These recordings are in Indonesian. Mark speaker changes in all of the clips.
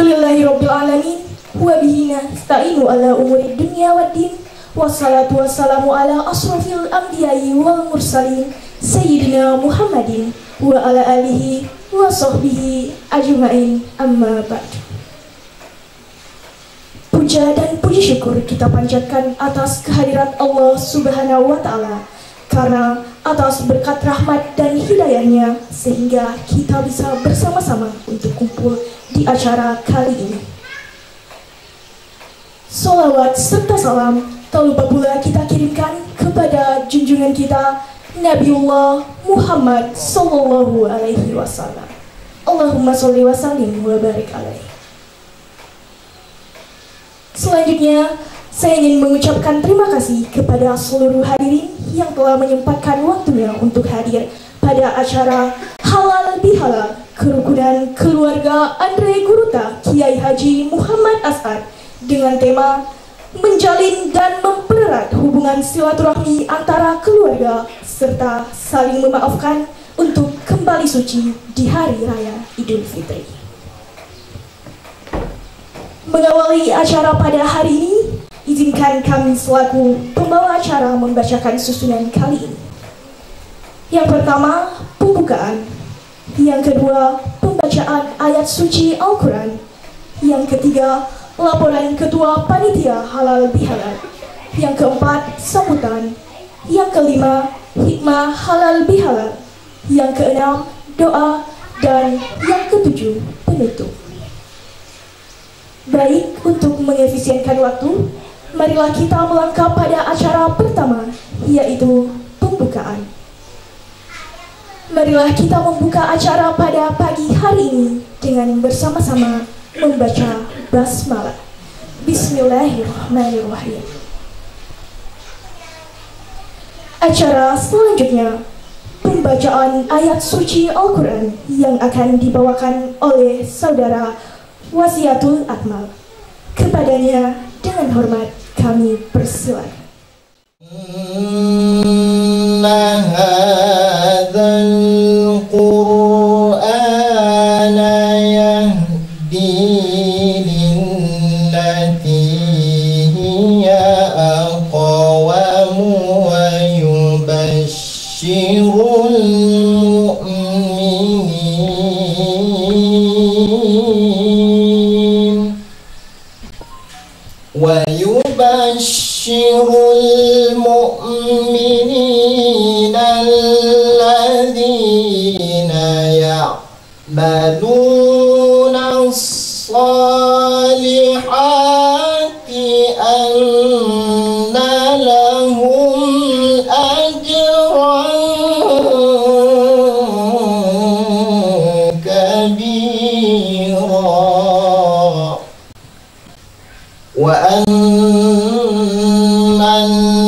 Speaker 1: Alhamdulillahirrabbilalamin. Wa bihi nasta'inu ala umuri dunya waddin. Wassalatu wassalamu ala asrafil anbiya'i wal mursalin Sayyidina Muhammadin wa ala alihi wa sahbihi ajma'in, amma ba'du. Puja dan puji syukur kita panjatkan atas kehadirat Allah Subhanahu wa Ta'ala, karena atas berkat rahmat dan hidayahnya sehingga kita bisa bersama-sama untuk kumpul di acara kali ini. Salawat serta salam tak lupa pula kita kirimkan kepada junjungan kita Nabiullah Muhammad Sallallahu Alaihi Wasallam. Allahumma sholli wa sallim wa barik alaihi. Selanjutnya, saya ingin mengucapkan terima kasih kepada seluruh hadirin yang telah menyempatkan waktunya untuk hadir pada acara Halal Bihalal Kerukunan Keluarga Andre Guruta Kiai Haji Muhammad As'ad dengan tema menjalin dan mempererat hubungan silaturahmi antara keluarga serta saling memaafkan untuk kembali suci di Hari Raya Idul Fitri. Mengawali acara pada hari ini, izinkan kami selaku pembawa acara membacakan susunan kali ini. Yang pertama, pembukaan. Yang kedua, pembacaan ayat suci Al-Quran. Yang ketiga, laporan ketua panitia halal bihalal. Yang keempat, sambutan. Yang kelima, hikmah halal bihalal. Yang keenam, doa. Dan yang ketujuh, penutup. Baik, untuk mengefisienkan waktu, marilah kita melangkah pada acara pertama, yaitu pembukaan. Marilah kita membuka acara pada pagi hari ini dengan bersama-sama membaca basmalah. Bismillahirrahmanirrahim. Acara selanjutnya, pembacaan ayat suci Al-Quran yang akan dibawakan oleh saudara Wasiatul Akmal. Kepadanya dengan hormat kami persilakan.
Speaker 2: Hadzal Qur'ana yahdi lillati hiya aqwam wa yubashshirul ويبشر المؤمنين الذين يعملون الصالحات أن لهم أجرا كبيرا وأن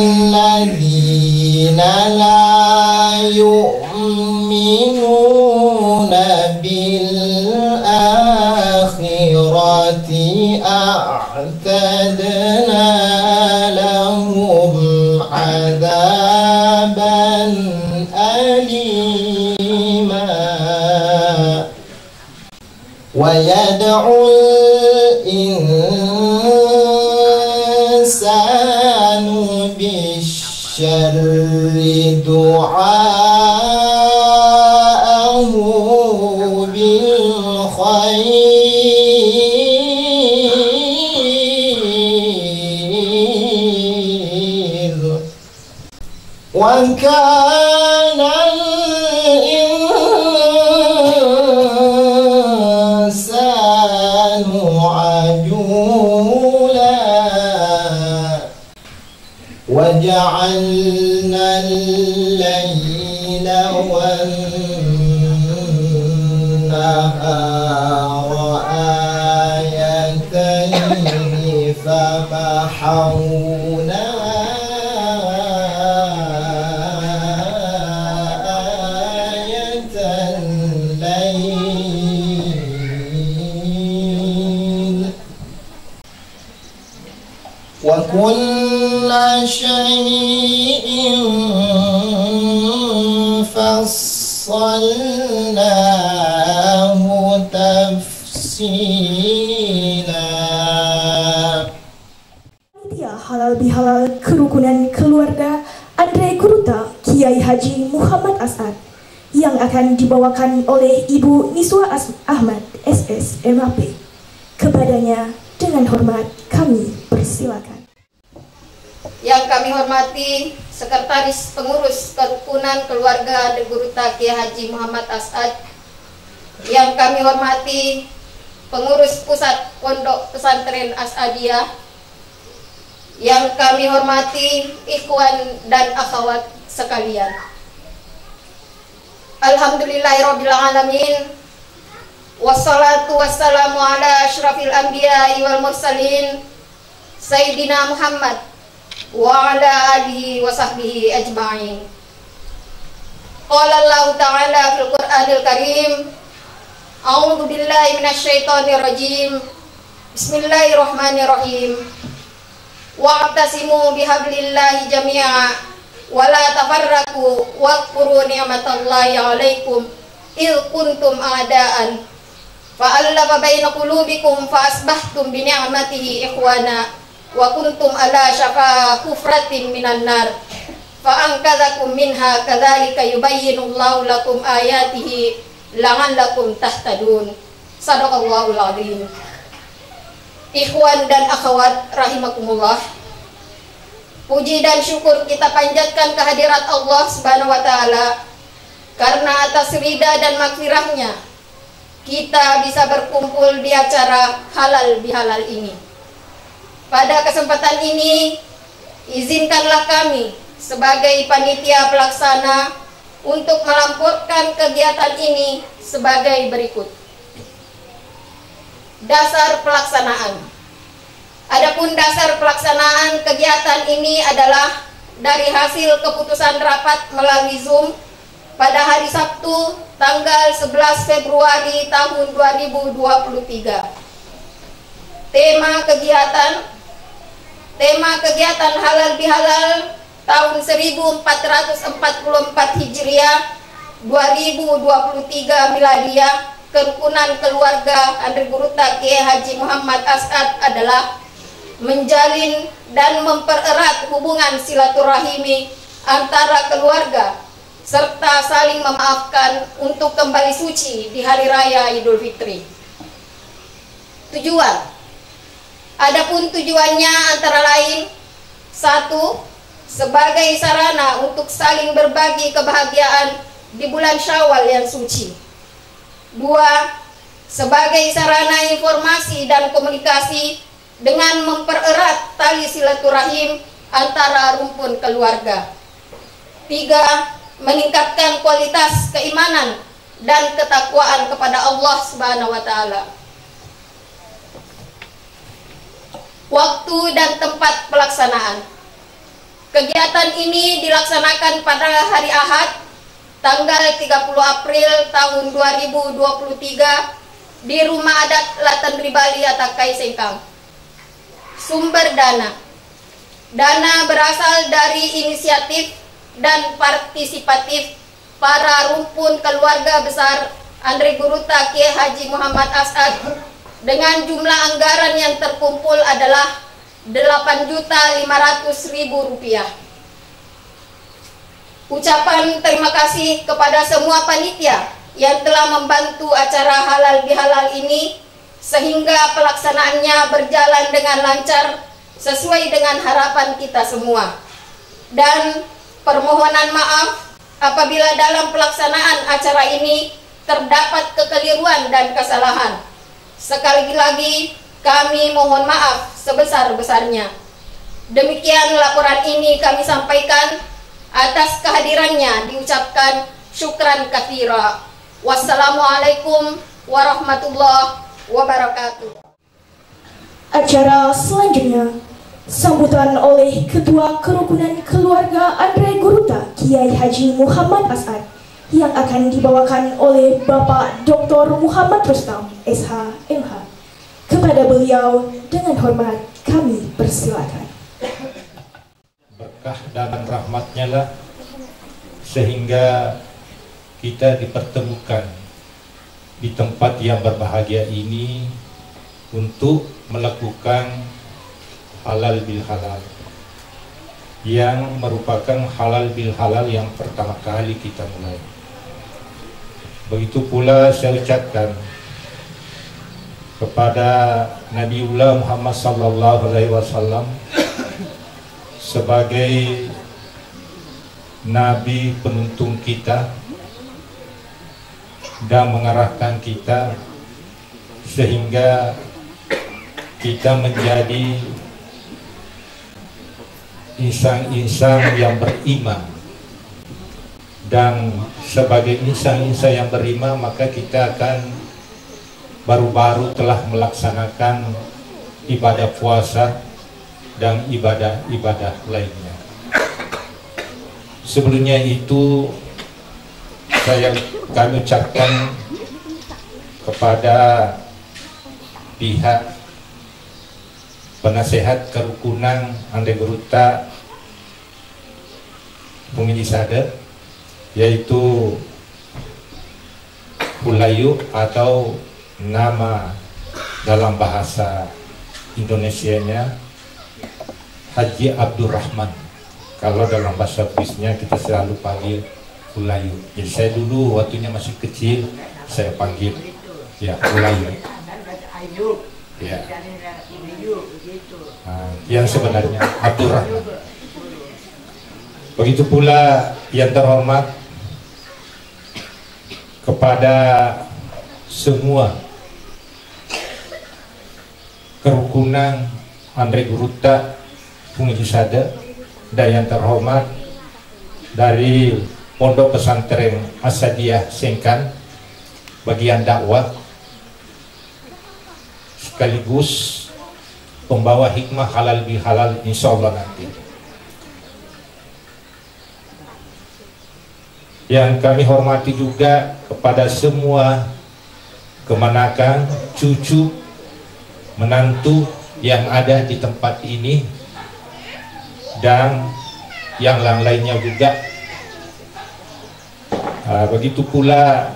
Speaker 2: الذين لا يؤمنون بالآخرة أعتدنا لهم عذابا أليما ويدعو الإنسان بالشر دعاءه بالخير وكان الإنسان عجولا وجعلنا الليل والنهار آيتين فمحونا آية الليل وكل شيء فصلناه تفصيلا
Speaker 1: halal kerukunan keluarga Andre Guruta Kiai Haji Muhammad As'ad yang akan dibawakan oleh Ibu Niswa Ahmad SS MAP. Kepadanya dengan hormat kami persilakan.
Speaker 3: Yang kami hormati Sekretaris Pengurus Kerukunan Keluarga Andre Guruta Kiai Haji Muhammad As'ad. Yang kami hormati Pengurus Pusat Pondok Pesantren As'adiyah. Yang kami hormati ikhwan dan akhwat sekalian. Alhamdulillahirrabbilalamin. Wassalatu wassalamu ala asyrafil anbiya'i wal mursalin Sayyidina Muhammad wa ala alihi wa sahbihi ajma'in. Qala Allah ta'ala fil Qur'anil Karim, a'udzu billahi minasyaitonir rajim. Bismillahirrahmanirrahim. Wa'tasimu bihablillahi jami'a wa la tafarraqu wa'zkuru ni'matallahi 'alaikum id kuntum a'daan fa'alafa baina qulubikum fa asbahtum bi ni'matihi ikhwana wa kuntum ala syafa hufratin minan nar fa anqadhakum minha kadzalika yubayyinullahu lakum ayatihi la'allakum tahtadun. Shadaqallahul 'azim. Ikhwan dan akhwat rahimakumullah, puji dan syukur kita panjatkan kehadirat Allah Subhanahu wa taala karena atas ridha dan maghfirahnya kita bisa berkumpul di acara halal bihalal ini. Pada kesempatan ini izinkanlah kami sebagai panitia pelaksana untuk melampirkan kegiatan ini sebagai berikut. Dasar pelaksanaan. Adapun dasar pelaksanaan kegiatan ini adalah dari hasil keputusan rapat melalui Zoom pada hari Sabtu tanggal 11 Februari tahun 2023. Tema kegiatan halal bihalal tahun 1444 Hijriah 2023 Miladiyah Kerukunan Keluarga Andre Guruta Kiai Haji Muhammad As'ad adalah menjalin dan mempererat hubungan silaturahimi antara keluarga serta saling memaafkan untuk kembali suci di Hari Raya Idul Fitri. Tujuan. Adapun tujuannya antara lain: 1. Sebagai sarana untuk saling berbagi kebahagiaan di bulan Syawal yang suci. 2. Sebagai sarana informasi dan komunikasi dengan mempererat tali silaturahim antara rumpun keluarga. 3. Meningkatkan kualitas keimanan dan ketakwaan kepada Allah Subhanahu wa taala. Waktu dan tempat pelaksanaan. Kegiatan ini dilaksanakan pada hari Ahad tanggal 30 April tahun 2023 di Rumah Adat Latan Ribali Atakai Sengkang. Sumber dana. Dana berasal dari inisiatif dan partisipatif para rumpun keluarga besar Andre Guruta Kiai Haji Muhammad As'ad dengan jumlah anggaran yang terkumpul adalah Rp8.500.000. Ucapan terima kasih kepada semua panitia yang telah membantu acara halal bihalal ini sehingga pelaksanaannya berjalan dengan lancar sesuai dengan harapan kita semua. Dan permohonan maaf apabila dalam pelaksanaan acara ini terdapat kekeliruan dan kesalahan. Sekali lagi kami mohon maaf sebesar-besarnya. Demikian laporan ini kami sampaikan. Atas kehadirannya diucapkan syukran katsira. Wassalamualaikum warahmatullahi wabarakatuh.
Speaker 1: Acara selanjutnya sambutan oleh Ketua Kerukunan Keluarga Andre Guruta Kiai Haji Muhammad As'ad yang akan dibawakan oleh Bapak Dr. Muhammad Rustam SH MH. Kepada beliau dengan hormat kami persilakan.
Speaker 4: Berkah dan rahmatnya lah sehingga kita dipertemukan di tempat yang berbahagia ini untuk melakukan halal bil halal. yang merupakan halal bil halal yang pertama kali kita mulai. Begitu pula saya ucapkan kepada Nabiullah Muhammad sallallahu alaihi wasallam sebagai nabi penuntun kita dan mengarahkan kita sehingga kita menjadi insan-insan yang beriman. Dan sebagai insan-insan yang beriman, maka kita akan baru-baru telah melaksanakan ibadah puasa dan ibadah-ibadah lainnya. Sebelumnya itu kami ucapkan kepada pihak penasehat kerukunan Andai Geruta Pungisada, yaitu Ulayu atau nama dalam bahasa Indonesianya Haji Abdurrahman. Kalau dalam bahasa Buisnya kita selalu panggil Ulayu. Jadi saya dulu waktunya masih kecil saya panggil ya Ulayu. Ya. Nah, yang sebenarnya Abdurrahman. Begitu pula yang terhormat kepada semua kerukunan Andai Geruta Pungisada dan yang terhormat dari Pondok Pesantren Asadiyah Sengkan bagian dakwah sekaligus pembawa hikmah halal bihalal insyaallah nanti. Yang kami hormati juga kepada semua kemenakan, cucu, menantu yang ada di tempat ini dan yang lain-lainnya juga. Begitu pula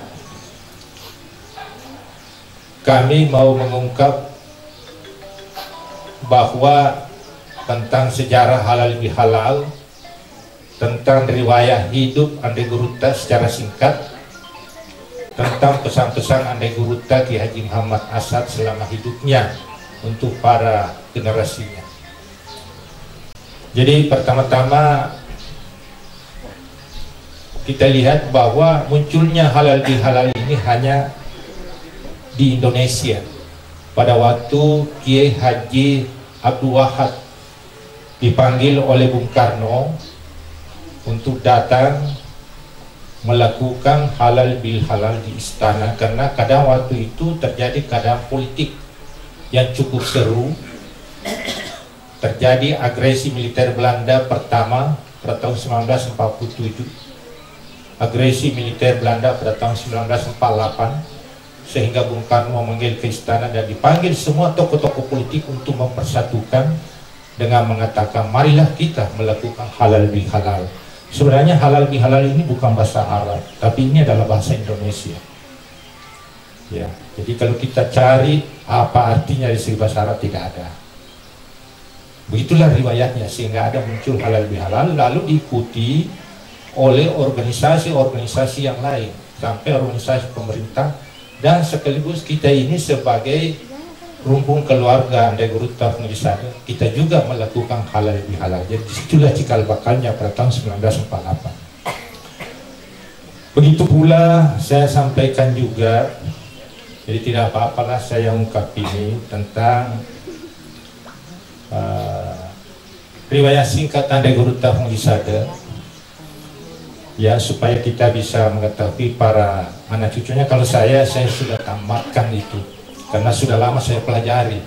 Speaker 4: kami mau mengungkap bahwa tentang sejarah halal bihalal, tentang riwayat hidup Andai Geruta secara singkat, tentang pesan-pesan Andai Geruta Ki Haji Muhammad Asad selama hidupnya untuk para generasinya. Jadi pertama-tama kita lihat bahwa munculnya halal bihalal ini hanya di Indonesia pada waktu Kiai Haji Abdul Wahab dipanggil oleh Bung Karno untuk datang melakukan halal bil halal di istana, karena kadang waktu itu terjadi keadaan politik yang cukup seru. Terjadi agresi militer Belanda pertama pada tahun 1947, agresi militer Belanda pada tahun 1948, sehingga Bung Karno memanggil ke istana dan dipanggil semua tokoh-tokoh politik untuk mempersatukan dengan mengatakan marilah kita melakukan halal bihalal. Sebenarnya halal bihalal ini bukan bahasa Arab, tapi ini adalah bahasa Indonesia. Ya, jadi kalau kita cari apa artinya di segi bahasa Arab tidak ada. Begitulah riwayatnya sehingga ada muncul halal bihalal, lalu diikuti oleh organisasi-organisasi yang lain sampai organisasi pemerintah. Dan sekaligus kita ini sebagai rumpun keluarga Andai Geruta Pungisada, kita juga melakukan halal bihalal. Jadi disitulah cikal bakalnya pada tahun 1948. Begitu pula saya sampaikan juga, jadi tidak apa-apalah saya ungkap ini tentang riwayat singkat Andai Geruta Pungisada, ya, supaya kita bisa mengetahui para anak cucunya. Kalau saya sudah tamatkan itu karena sudah lama saya pelajari,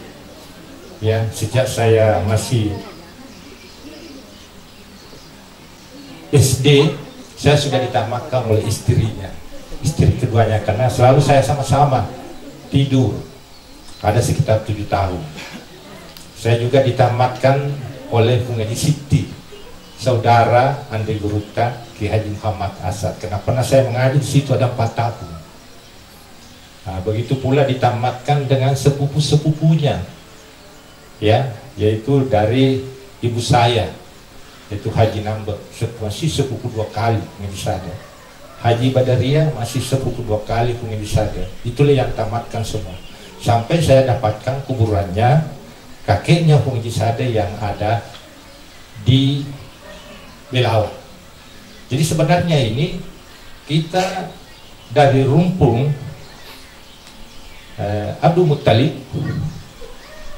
Speaker 4: ya, sejak saya masih SD saya sudah ditamatkan oleh istri keduanya, karena selalu saya sama-sama tidur, ada sekitar 7 tahun. Saya juga ditamatkan oleh Bung Haji Siti, saudara Andai Geruta Ki Haji Muhammad Asad, karena pernah saya mengaji di situ ada 4 tahun. Nah, begitu pula ditamatkan dengan sepupu-sepupunya, ya, yaitu dari ibu saya Itu Haji Nambah masih sepupu 2 kali pengilisada. Haji Badariyah masih sepupu 2 kali pengilisada. Itulah yang tamatkan semua. Sampai saya dapatkan kuburannya kakeknya pengilisada yang ada di Belawan. Jadi sebenarnya ini kita dari rumpun Abdul Muttalib,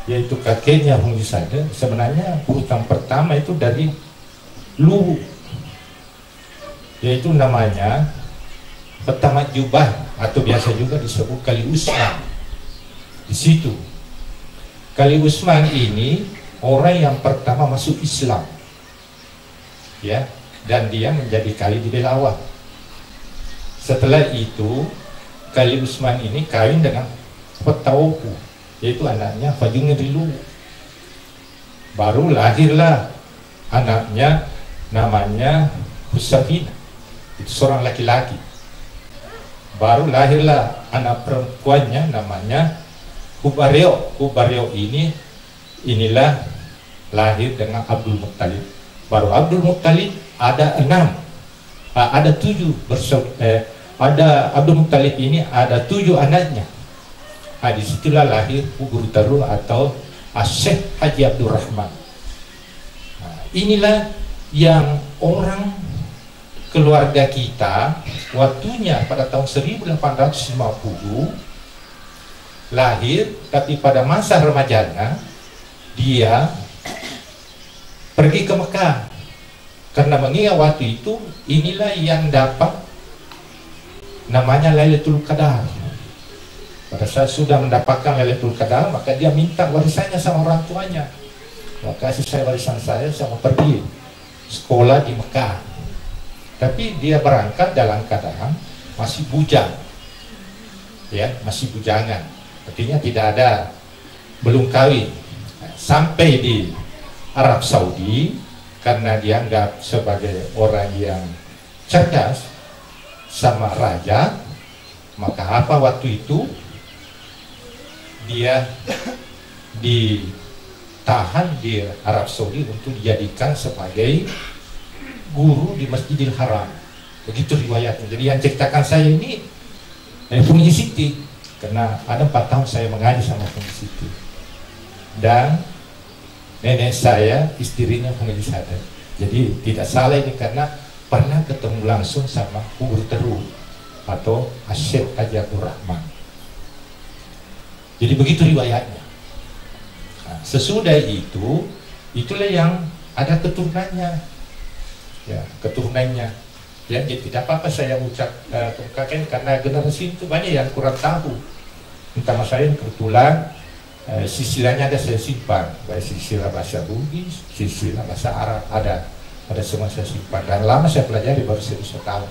Speaker 4: yaitu kakeknya pengilisada, sebenarnya urutan pertama itu dari Luwu, yaitu namanya Pertama Jubah atau biasa juga disebut Kali Usman. Di situ Kali Usman ini orang yang pertama masuk Islam, ya, dan dia menjadi kali di Belawan. Setelah itu Kali Usman ini kawin dengan Petawoku, yaitu anaknya Fajungir Luwu. Baru lahirlah anaknya namanya Husafina, itu seorang laki-laki. Baru lahirlah anak perempuannya namanya Hubareo. Hubareo inilah lahir dengan Abdul Muttalib. Baru Abdul Muttalib ada 7 ada Abdul Muttalib ini ada 7 anaknya. Disitulah lahir Guru Tarul atau Syekh Haji Abdul Rahman. Inilah yang orang keluarga kita waktunya pada tahun 1850 lahir, tapi pada masa remajanya dia pergi ke Mekah karena mengingat waktu itu inilah yang dapat namanya Lailatul Qadar. Pada saat sudah mendapatkan Lailatul Qadar, maka dia minta warisannya sama orang tuanya. Maka kasih saya warisan saya mau pergi sekolah di Mekah. Tapi dia berangkat dalam keadaan masih bujang, ya, masih bujangan. Artinya tidak ada, belum kawin. Sampai di Arab Saudi karena dianggap sebagai orang yang cerdas sama raja, maka apa waktu itu dia ditahan di Arab Saudi untuk dijadikan sebagai guru di Masjidil Haram. Begitu riwayatnya. Jadi yang ceritakan saya ini Fungi Siti, karena ada 4 tahun saya mengaji sama Fungi Siti, dan nenek saya istrinya Fungi Sada. Jadi tidak salah ini karena pernah ketemu langsung sama Guru Teru atau Syekh Haji Abdul Rahman. Jadi begitu riwayatnya. Sesudah itu, itulah yang ada keturunannya, ya, keturunannya. Ya, jadi tidak apa-apa saya ungkapkan karena generasi itu banyak yang kurang tahu. Entah saya kebetulan silsilahnya ada saya simpan, baik silsilah bahasa Bugis, silsilah bahasa Arab ada semua saya simpan. Dan lama saya pelajari baru saya bisa tahu.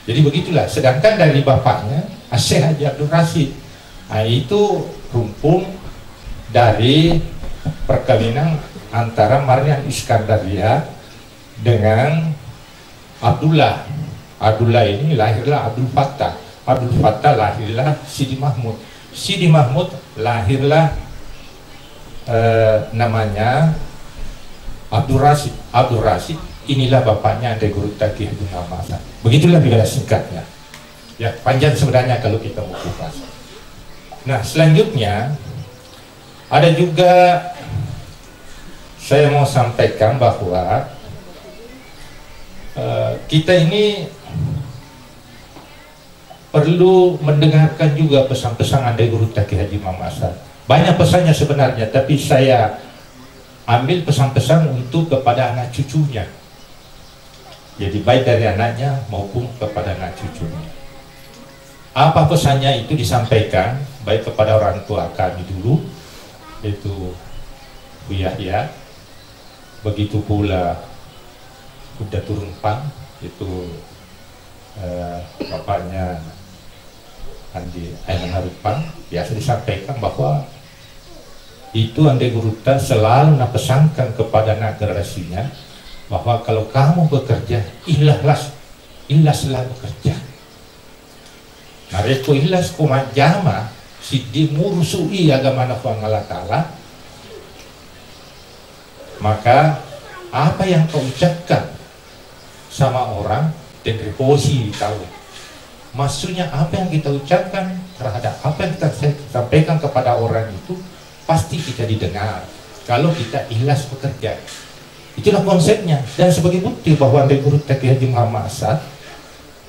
Speaker 4: Jadi begitulah. Sedangkan dari bapaknya Syekh Haji Abdul Rasid, itu rumpun dari perkawinan antara Maryam Iskandaria dengan Abdullah. Abdullah ini lahirlah Abdul Fattah. Abdul Fattah lahirlah Sidi Mahmud. Sidi Mahmud lahirlah namanya Abdul Rasid. Abdul Rasid inilah bapaknya dari Guru Taqi Haji Muhammad. Begitulah riwayat singkatnya. Ya, panjang sebenarnya kalau kita mau kupas. Nah, selanjutnya ada juga saya mau sampaikan bahwa kita ini perlu mendengarkan juga pesan-pesan dari Guru Taqi Haji Muhammad. Banyak pesannya sebenarnya, tapi saya ambil pesan-pesan untuk kepada anak cucunya. Jadi baik dari anaknya maupun kepada anak cucunya. Apa pesannya itu disampaikan baik kepada orang tua kami dulu, yaitu Bu Yahya, begitu pula udah turun Pang, itu bapaknya Andi Aiman Harupang, biasa disampaikan bahwa itu Andi Guruta selalu pesankan kepada anak generasinya bahwa kalau kamu bekerja, ikhlaslah bekerja. Mereka ikhlas kumajama sidi murusui agama Allah Ta'ala, maka Apa yang kau ucapkan sama orang dan reposi tahu. Maksudnya apa yang kita ucapkan terhadap apa yang kita sampaikan kepada orang itu pasti kita didengar kalau kita ikhlas bekerja. Itulah konsepnya. Dan sebagai bukti bahwa Andai Guru Taqi Haji Muhammad As'ad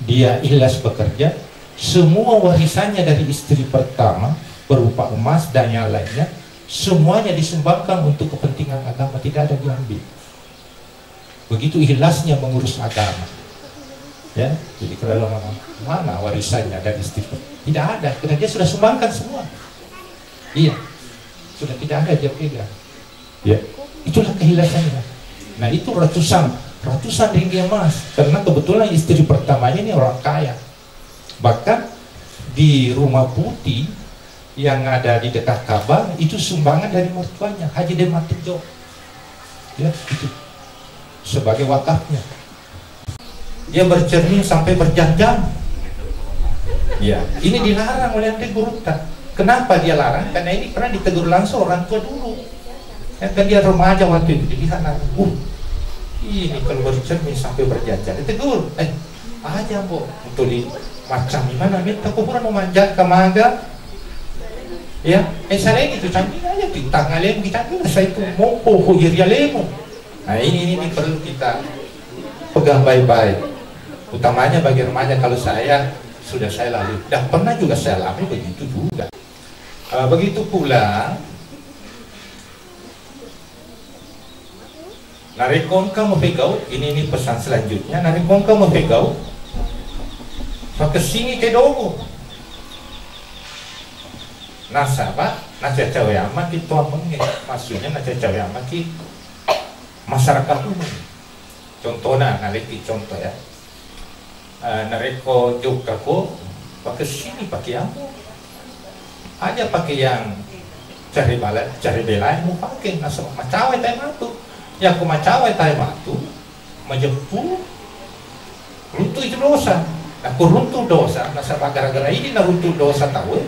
Speaker 4: dia ikhlas bekerja, semua warisannya dari istri pertama berupa emas dan yang lainnya semuanya disumbangkan untuk kepentingan agama, tidak ada diambil. Begitu ikhlasnya mengurus agama. Ya, jadi kalau mana warisannya dari istri, tidak ada, karena dia sudah sumbangkan semua. Iya, sudah tidak ada dia pegang. Ya, itulah keikhlasannya. Nah itu ratusan ringgit emas, karena kebetulan istri pertamanya ini orang kaya. Bahkan di Rumah Putih yang ada di dekat Ka'bah itu sumbangan dari mertuanya Haji Dematijo. Ya, itu sebagai wakafnya. Dia bercermin sampai berjam-jam. Ya, ini dilarang oleh Andai Guru Taqi. Kenapa dia larang? Karena ini pernah ditegur langsung orang tua dulu. Ya, kan dia remaja waktu itu, dilihat ini kalau bercermin sampai berjam-jam, ditegur. Aja bu, untuk di macam gimana? Minta kuburan memanjat ke mangga. Ya, saya gitu cantik aja, bintang alem kita tuh saya itu mau hujir ya lemo. Nah ini perlu kita pegang baik-baik. Utamanya bagi remaja, kalau saya sudah saya lalui dan pernah juga saya alami begitu juga. Begitu pula narikongka mapegau, ini pesan selanjutnya. Narikongka mapegau pakesingi kedogo nasabah nacacawe amat itu amenge, maksudnya nacacawe amat ki masyarakat umum. Contohnya naliki contoh ya, nareko jokako pakai sini pakai apa aja, pakai yang cari bela mau pakai nasab macawai tay matu yang aku macawai tay matu majempu runtuh itu dosa. Aku runtuh dosa nasab gara-gara ini na runtuh dosa tahu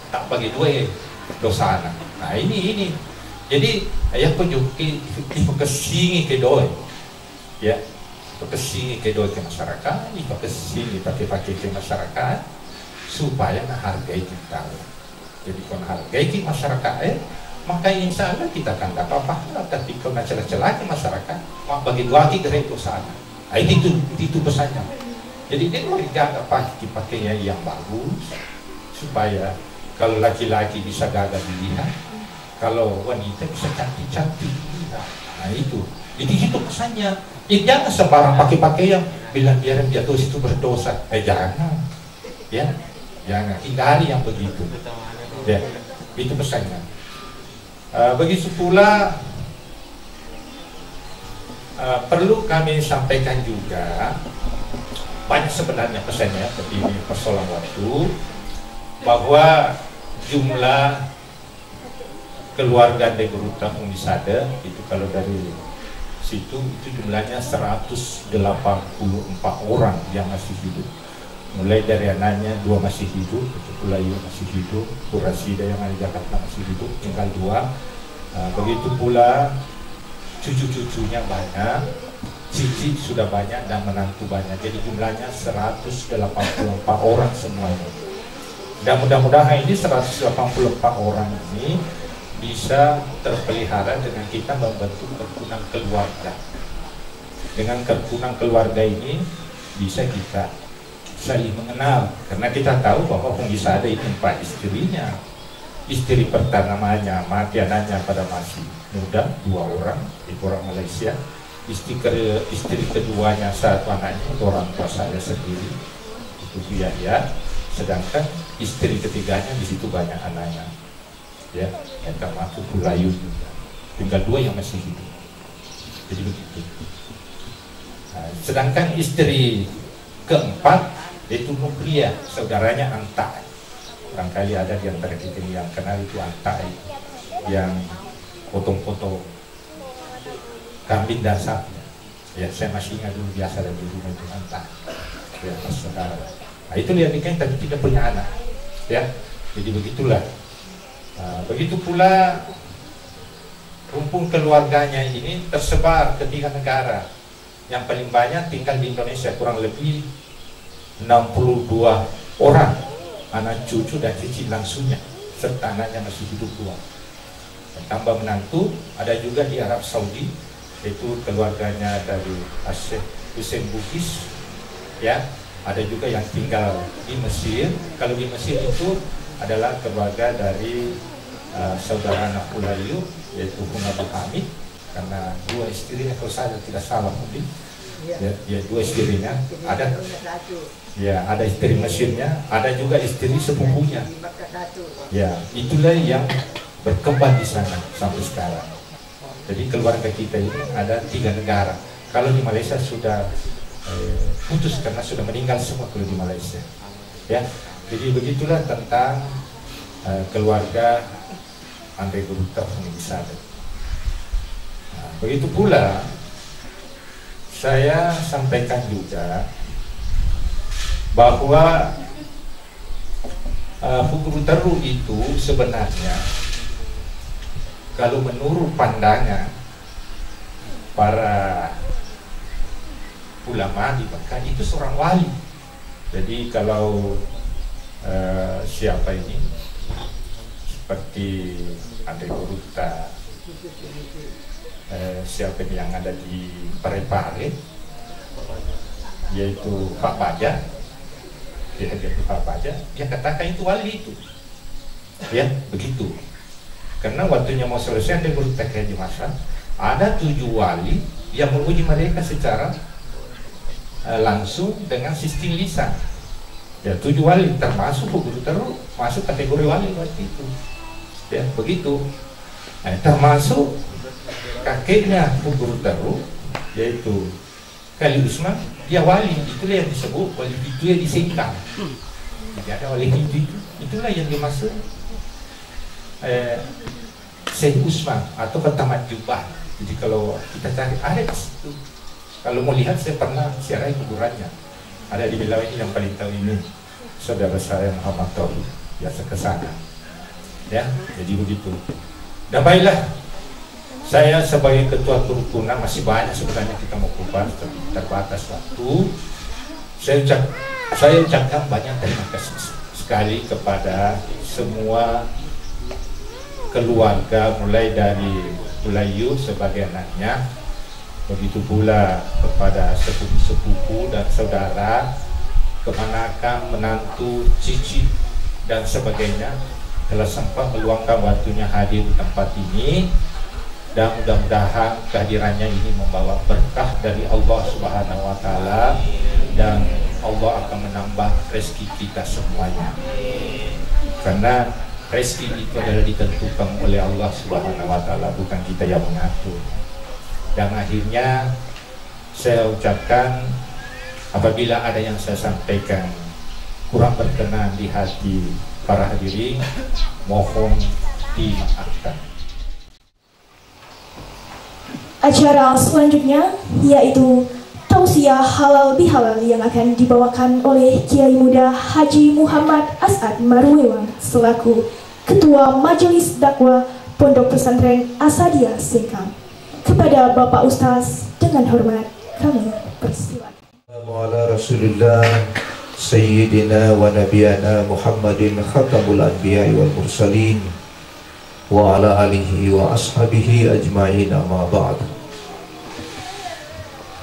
Speaker 4: tak bagi dua dosa anak. Nah ini jadi ayah penjuki kesini ke doi ya, kesini ke doi ke masyarakat, kesini pakai ke masyarakat supaya menghargai kita. Jadi kalau hargai ke masyarakat maka insya Allah kita akan dapat pahala. Tapi kalau celah-celah ke masyarakat maka bagi dua kita dosa anak. Nah, itu pesannya. Jadi dia mereka pakainya yang bagus supaya kalau laki-laki bisa gagah dilihat, kalau wanita bisa cantik-cantik. Nah itu pesannya. Jangan sembarang pakai yang bilang biarin dia terus itu berdosa. Jangan, ya, jangan hindari yang begitu. Ya, itu pesannya. Begitu pula perlu kami sampaikan juga, banyak sebenarnya pesannya, tapi ini persoalan waktu, bahwa jumlah keluarga Andai Guru Taqi Unisada itu kalau dari situ itu jumlahnya 184 orang yang masih hidup. Mulai dari anaknya 2 masih hidup, itu Pulayu masih hidup, Purasida yang ada di Jakarta masih hidup, tinggal 2. Begitu pula cucu-cucunya banyak, cici sudah banyak dan menantu banyak. Jadi jumlahnya 184 orang semuanya. Dan mudah-mudahan ini 184 orang ini bisa terpelihara dengan kita membentuk kerukunan keluarga. Dengan kerukunan keluarga ini bisa kita saling mengenal, karena kita tahu bahwa Unisada itu 4 istrinya. Istri pertamanya mati, anaknya pada masih muda 2 orang, itu orang Malaysia. Istri keduanya 1 anaknya itu orang tua saya sendiri, itu Buya. Sedangkan istri ketiganya di situ banyak anaknya, ya, yang termasuk Pulayu juga. Tinggal 2 yang masih hidup. Jadi begitu. Nah, sedangkan istri keempat itu Nuklia, saudaranya Anta. Barangkali ada di antara kita yang kenal itu Anta, yang foto-foto kambing dan sapi. Ya, saya masih ingat dulu biasa dari rumah itu Anta, ya, pas saudara. Nah, itu dia nikah tapi tidak punya anak, ya. Jadi begitulah. Begitu pula rumpun keluarganya ini tersebar ke 3 negara. Yang paling banyak tinggal di Indonesia, kurang lebih 62 orang anak cucu dan cicit langsungnya, serta anaknya masih hidup 2. Tambah menantu, ada juga di Arab Saudi, yaitu keluarganya dari Syekh Hussein Bugis, ya. Ada juga yang tinggal di Mesir. Kalau di Mesir itu adalah keluarga dari saudara anak Ulayu, yaitu Abdul Hamid, karena 2 istrinya, kalau saya tidak salah mungkin, ya 2 istrinya. Ada istri Mesirnya, ada juga istri sepupunya. Ya, itulah yang berkembang di sana sampai sekarang. Jadi keluarga kita ini ada 3 negara. Kalau di Malaysia sudah putus karena sudah meninggal semua kalau di Malaysia. Ya, jadi begitulah tentang keluarga Andre Gurutau di sana. Nah, begitu pula saya sampaikan juga bahwa Gurutau itu sebenarnya kalau menurut pandangan para ulama di Mekah itu seorang wali. Jadi kalau siapa ini seperti Andre Gurutau, siapa ini yang ada di Parepare, yaitu Pak Baja, Pak Baja, dia katakan itu wali itu, ya begitu. Karena waktunya mau selesai Andre Gurutau kayak di masa ada 7 wali yang menguji mereka secara langsung dengan sistem lisan. Ya 7 wali termasuk Gurutau masuk kategori wali waktu itu. Ya begitu. Nah, termasuk kakeknya Gurutau, yaitu Khalil Usman, dia wali. Itulah yang disebut wali itu yang disingkang. Jadi ada wali itu, itulah yang dimaksud Syekh Usman atau Ketamat Jubah. Jadi kalau kita cari ada di situ. Kalau mau lihat, saya pernah siarai kuburannya. Ada di Belau ini, yang paling tahu ini saudara saya Muhammad Tauhid, biasa ke sana. Ya, jadi begitu. Dan baiklah, saya sebagai ketua kerukunan, masih banyak sebenarnya kita mau kupas, tapi terbatas waktu. Saya ucapkan banyak terima kasih sekali kepada semua keluarga, mulai dari Ulayu sebagai anaknya, begitu pula kepada sepupu-sepupu dan saudara, keponakan, menantu, cicit dan sebagainya, telah sempat meluangkan waktunya hadir di tempat ini, dan mudah-mudahan kehadirannya ini membawa berkah dari Allah Subhanahu wa Ta'ala, dan Allah akan menambah rezeki kita semuanya, karena rezeki itu adalah ditentukan oleh Allah Subhanahu wa Ta'ala, bukan kita yang mengatur. Dan akhirnya saya ucapkan, apabila ada yang saya sampaikan kurang berkenan di hati para hadirin, mohon dimaafkan.
Speaker 1: Acara selanjutnya yaitu tausiah halal bihalal yang akan dibawakan oleh Kiai Muda Haji Muhammad As'ad Marwewang selaku Ketua Majelis Dakwah Pondok Pesantren Asadiyah Sekam. Kepada Bapak Ustaz, dengan hormat kami persilakan.
Speaker 5: Ala Rasulillah Sayyidina wa Nabiyana Muhammadin Khatamul Anbiya wal Mursalin wa ala alihi wa ashabihi ajma'in, amma ba'd.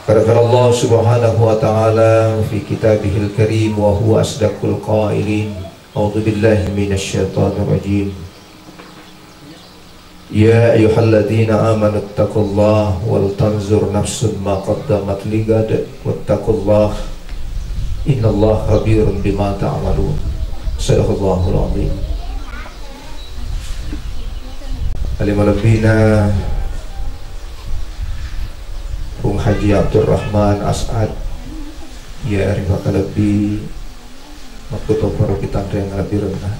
Speaker 5: Qala Allah subhanahu wa ta'ala fi kitabihil karim wa huwa asdaqul qailin. A'udzu billahi minasy syaithanir rajim. Ya ayyuhalladzina amanu taqullaha wal tanzur nafsun ma qaddamat ligad wattaqullaha innallaha khabirun bima ta'malun. Sadaqallahul azim. Alimalabina Bung Haji Abdurrahman As'ad, ya rifaka lebih makuto para kita yang lebih rendah,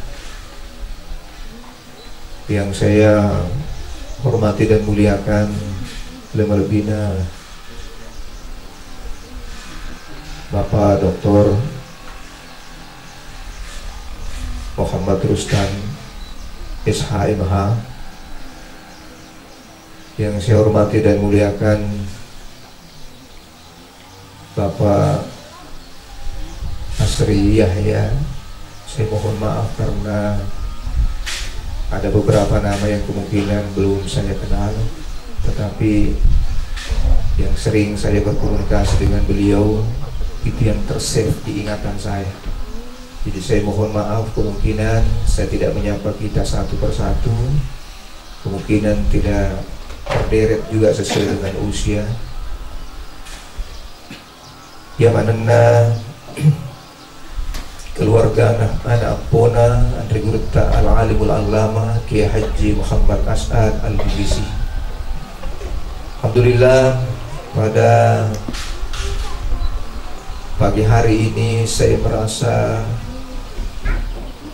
Speaker 5: yang saya hormati dan muliakan, lebih-lebihnya Bapak Dr. Muhammad Rustan SHMH, Yang saya hormati dan muliakan Bapak Asri Yahya, saya mohon maaf karena ada beberapa nama yang kemungkinan belum saya kenal, tetapi yang sering saya berkomunikasi dengan beliau itu yang tersave di ingatan saya. Jadi saya mohon maaf, kemungkinan saya tidak menyapa kita satu persatu, kemungkinan tidak terderet juga sesuai dengan usia. Ya manana keluarga anak pona Andri Gurta Al-Alimul Allama Kiai Haji Muhammad As'ad Al-Bibisi. Alhamdulillah, pada pagi hari ini saya merasa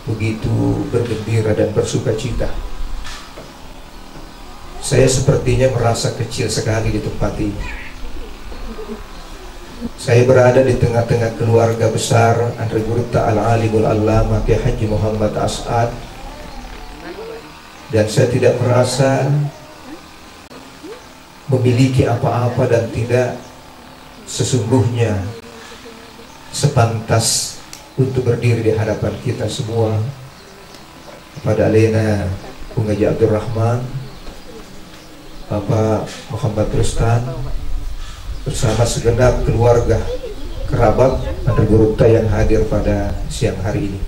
Speaker 5: begitu bergembira dan bersuka cita. Saya sepertinya merasa kecil sekali di tempat ini. Saya berada di tengah-tengah keluarga besar Andri Gurta Al-Alimul Allama Kiai Haji Muhammad As'ad, dan saya tidak merasa memiliki apa-apa dan tidak sesungguhnya sepantas untuk berdiri di hadapan kita semua. Kepada Alena Bung Haji Abdul Rahman, Bapak Muhammad Rustan, bersama segenap keluarga kerabat Andri Gurta yang hadir pada siang hari ini.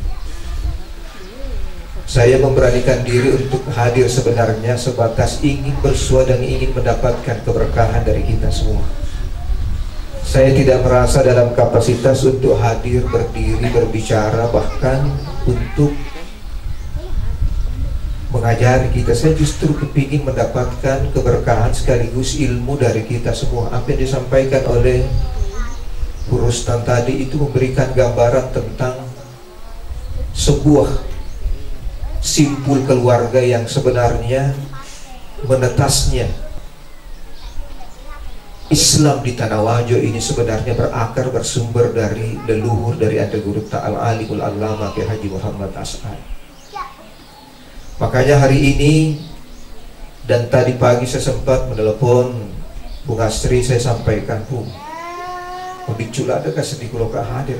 Speaker 5: Saya memberanikan diri untuk hadir sebenarnya sebatas ingin bersua dan ingin mendapatkan keberkahan dari kita semua. Saya tidak merasa dalam kapasitas untuk hadir, berdiri, berbicara, bahkan untuk mengajari kita. Saya justru kepingin mendapatkan keberkahan sekaligus ilmu dari kita semua. Apa yang disampaikan oleh Bu Rustan tadi itu memberikan gambaran tentang sebuah simpul keluarga yang sebenarnya menetasnya Islam di Tanah Wajo ini sebenarnya berakar, bersumber dari leluhur dari Andri Gurta Al-Alimul Allama Kiai Haji Muhammad As'ad. Makanya hari ini dan tadi pagi saya sempat menelepon Bung Asri, saya sampaikan, Bung, membicula adakah sedih kalau hadir.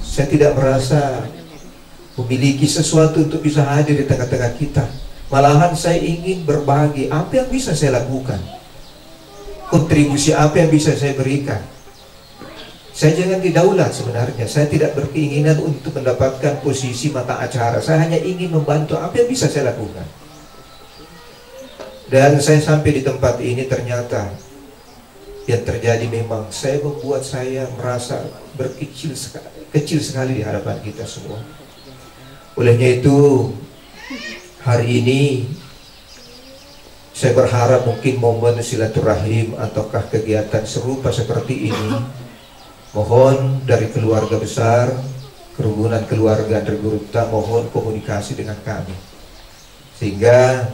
Speaker 5: Saya tidak merasa memiliki sesuatu untuk bisa hadir di tengah-tengah kita. Malahan saya ingin berbagi apa yang bisa saya lakukan, kontribusi apa yang bisa saya berikan. Saya jangan didaulat sebenarnya. Saya tidak berkeinginan untuk mendapatkan posisi mata acara. Saya hanya ingin membantu apa yang bisa saya lakukan. Dan saya sampai di tempat ini, ternyata yang terjadi memang saya membuat saya merasa kecil sekali di hadapan kita semua. Olehnya itu hari ini saya berharap mungkin momen silaturahim ataukah kegiatan serupa seperti ini, mohon dari keluarga besar, kerukunan keluarga Andri Gurta, mohon komunikasi dengan kami, sehingga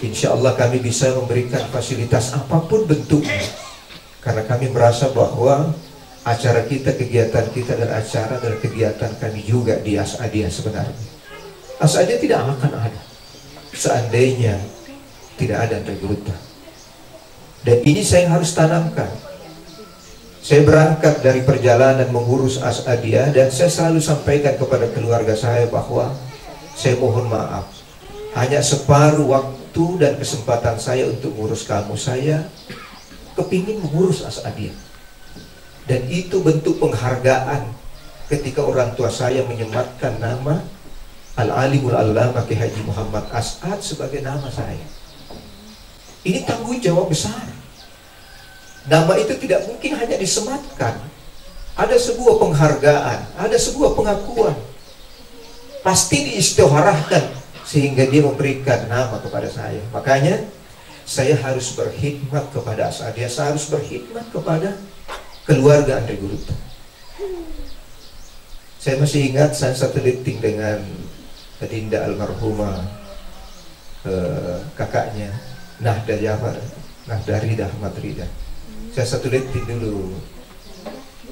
Speaker 5: insya Allah kami bisa memberikan fasilitas apapun bentuknya. Karena kami merasa bahwa acara kita, kegiatan kita dan acara adalah kegiatan kami juga di As'adiyah sebenarnya. As'adiyah tidak akan ada seandainya tidak ada Andri Gurta. Dan ini saya harus tanamkan. Saya berangkat dari perjalanan mengurus As'adiyah dan saya selalu sampaikan kepada keluarga saya bahwa saya mohon maaf, hanya separuh waktu dan kesempatan saya untuk mengurus kamu. Saya kepingin mengurus As'adiyah, dan itu bentuk penghargaan ketika orang tua saya menyematkan nama Al-Alimul Allama Kiai Haji Muhammad As'ad sebagai nama saya. Ini tanggung jawab besar. Nama itu tidak mungkin hanya disematkan. Ada sebuah penghargaan, ada sebuah pengakuan, pasti diistiharahkan sehingga dia memberikan nama kepada saya. Makanya saya harus berkhidmat kepada As'adiyah, saya harus berkhidmat kepada keluarga Andri Gurta. Saya masih ingat saya satu meeting dengan Adinda almarhumah kakaknya Nahda Jafar, Nahda Rida Ahmad Rida. Saya satu meeting dulu.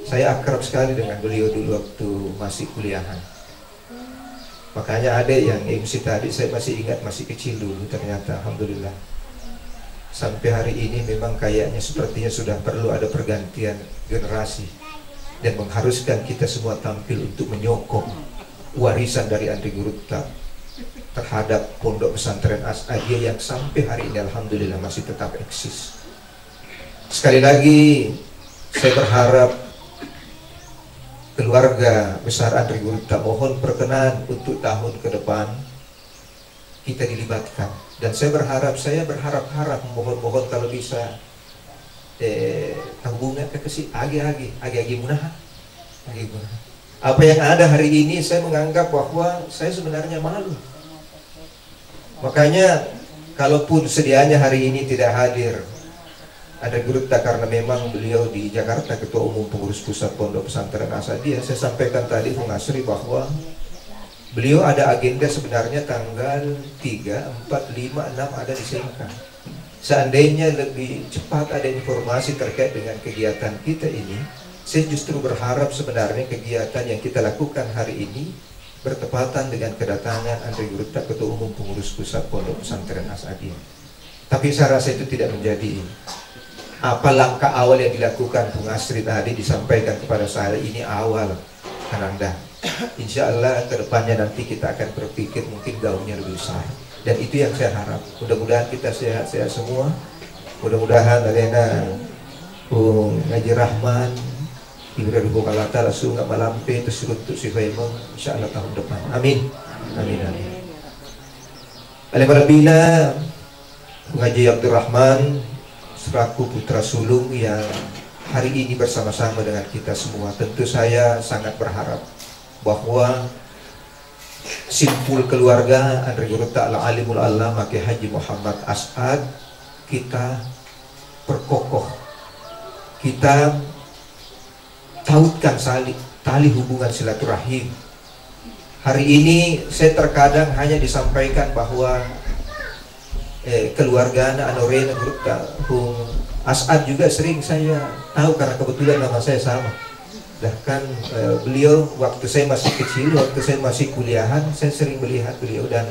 Speaker 5: Saya akrab sekali dengan beliau dulu waktu masih kuliahan. Makanya ada yang MC tadi saya masih ingat, masih kecil dulu ternyata. Alhamdulillah. sampai hari ini memang kayaknya sepertinya sudah perlu ada pergantian generasi dan mengharuskan kita semua tampil untuk menyokong warisan dari Andri Gurutta terhadap Pondok Pesantren As-Adiyah yang sampai hari ini alhamdulillah masih tetap eksis. Sekali lagi saya berharap keluarga besar Andri Gurutta mohon perkenan untuk tahun ke depan kita dilibatkan, dan saya berharap mohon kalau bisa hubungan ke agi munahan. Apa yang ada hari ini saya menganggap bahwa saya sebenarnya malu. Makanya kalaupun sedianya hari ini tidak hadir Andri Gurutta karena memang beliau di Jakarta Ketua Umum Pengurus Pusat Pondok Pesantren As-Adiyah, saya sampaikan tadi Bung Asri bahwa beliau ada agenda sebenarnya tanggal 3, 4, 5, 6 ada di Sengkang. Seandainya lebih cepat ada informasi terkait dengan kegiatan kita ini, saya justru berharap sebenarnya kegiatan yang kita lakukan hari ini bertepatan dengan kedatangan Andri Gurutta Ketua Umum Pengurus Pusat Pondok Pesantren As-Adiyah. Tapi saya rasa itu tidak menjadi apa langkah awal yang dilakukan Bung Asri tadi disampaikan kepada saya, ini awal Ananda. Insya Allah kedepannya nanti kita akan berpikir mungkin gaungnya lebih besar, dan itu yang saya harap. Mudah-mudahan kita sehat-sehat semua. Mudah-mudahan Alena Bung Haji Rahman Ibrahim Bukalata langsung nggak malampe terus untuk si Faimong insya Allah tahun depan. Amin. Amin. Amin. Alhamdulillah Bung Haji Abdurrahman selaku putra sulung yang hari ini bersama-sama dengan kita semua, tentu saya sangat berharap bahwa simpul keluarga Andri Gurutta Al-Alimul Allama Kiai Haji Muhammad As'ad kita perkokoh, kita tautkan tali hubungan silaturahim. Hari ini saya terkadang hanya disampaikan bahwa keluarga Anorena Gurutta Bung As'ad juga sering saya tahu karena kebetulan nama saya sama. Bahkan beliau waktu saya masih kecil, waktu saya masih kuliahan, saya sering melihat beliau, dan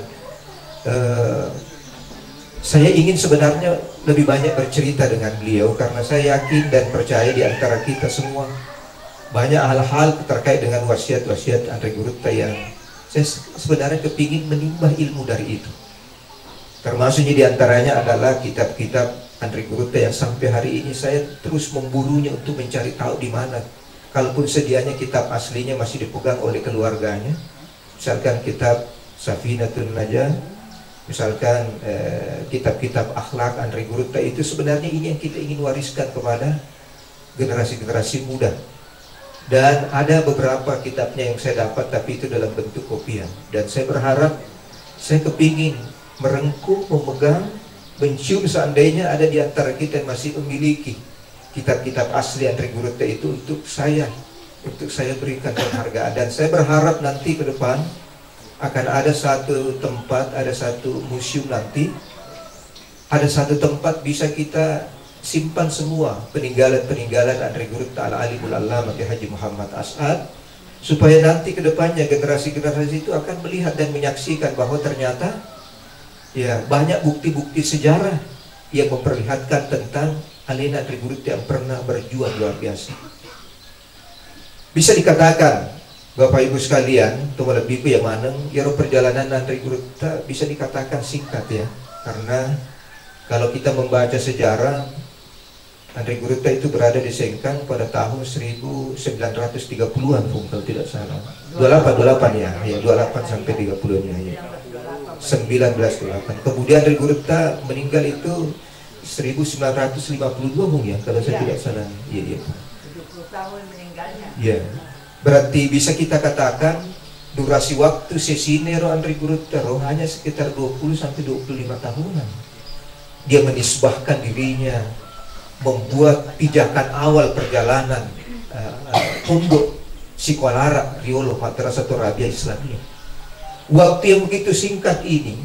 Speaker 5: saya ingin sebenarnya lebih banyak bercerita dengan beliau karena saya yakin dan percaya di antara kita semua banyak hal-hal terkait dengan wasiat-wasiat Andri Gurutta yang saya sebenarnya kepingin menimba ilmu dari itu. Termasuknya diantaranya adalah kitab-kitab Andri Gurutta yang sampai hari ini saya terus memburunya untuk mencari tahu di mana. Kalaupun sedianya kitab aslinya masih dipegang oleh keluarganya, misalkan kitab Safinatun Najah, misalkan kitab-kitab akhlak Andri Gurutta, itu sebenarnya ini yang kita ingin wariskan kepada generasi-generasi muda. Dan ada beberapa kitabnya yang saya dapat, tapi itu dalam bentuk kopian. Dan saya berharap, saya kepingin merengkuh, memegang, mencium seandainya ada di antara kita yang masih memiliki kitab-kitab asli Andri Gurutta itu untuk saya berikan penghargaan. Dan saya berharap nanti ke depan akan ada satu tempat, ada satu museum nanti, ada satu tempat bisa kita simpan semua peninggalan-peninggalan Andri Gurutta Al-Alimul Allama Kiai Haji Muhammad As'ad, supaya nanti ke depannya generasi-generasi itu akan melihat dan menyaksikan bahwa ternyata ya banyak bukti-bukti sejarah yang memperlihatkan tentang alina Andri Gurutta yang pernah berjuang luar biasa. Bisa dikatakan Bapak Ibu sekalian, atau lebih yang maneng, ya perjalanan Andri Gurutta bisa dikatakan singkat ya, karena kalau kita membaca sejarah, Andri Gurutta itu berada di Sengkang pada tahun 1930-an, kalau tidak salah. 28 ya, 28 sampai 30-nya ya. 1928. Kemudian Andri Gurutta meninggal itu 1952 ya, kalau saya tidak salah. Iya.
Speaker 6: 70 tahun meninggalnya.
Speaker 5: Iya. Berarti bisa kita katakan durasi waktu sesinero Andri Gurutta hanya sekitar 20 sampai 25 tahunan. Dia menisbahkan dirinya, membuat pijakan awal perjalanan pondok Sikolara Riolo Madrasah Torabia Islamiyah. Waktu yang begitu singkat ini,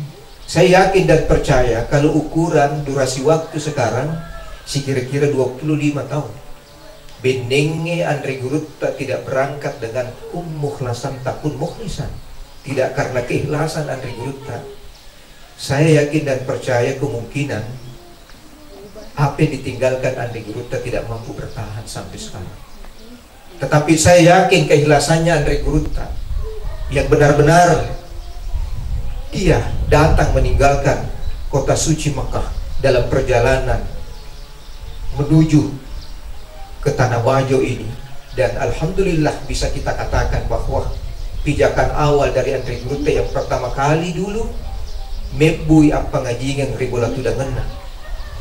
Speaker 5: saya yakin dan percaya kalau ukuran durasi waktu sekarang kira-kira 25 tahun. Benenge Andri Gurutta tidak berangkat dengan mukhlasan takun mukhlisan, tidak karena keikhlasan Andri Gurutta. Saya yakin dan percaya kemungkinan apa yang ditinggalkan Andri Guruta tidak mampu bertahan sampai sekarang. Tetapi saya yakin keikhlasannya Andri Guruta yang benar-benar dia datang meninggalkan kota suci Mekah dalam perjalanan menuju ke Tanah Wajo ini. Dan alhamdulillah bisa kita katakan bahwa pijakan awal dari Andri Guruta yang pertama kali dulu mebui apa ngajingan Ribolatu Dangena.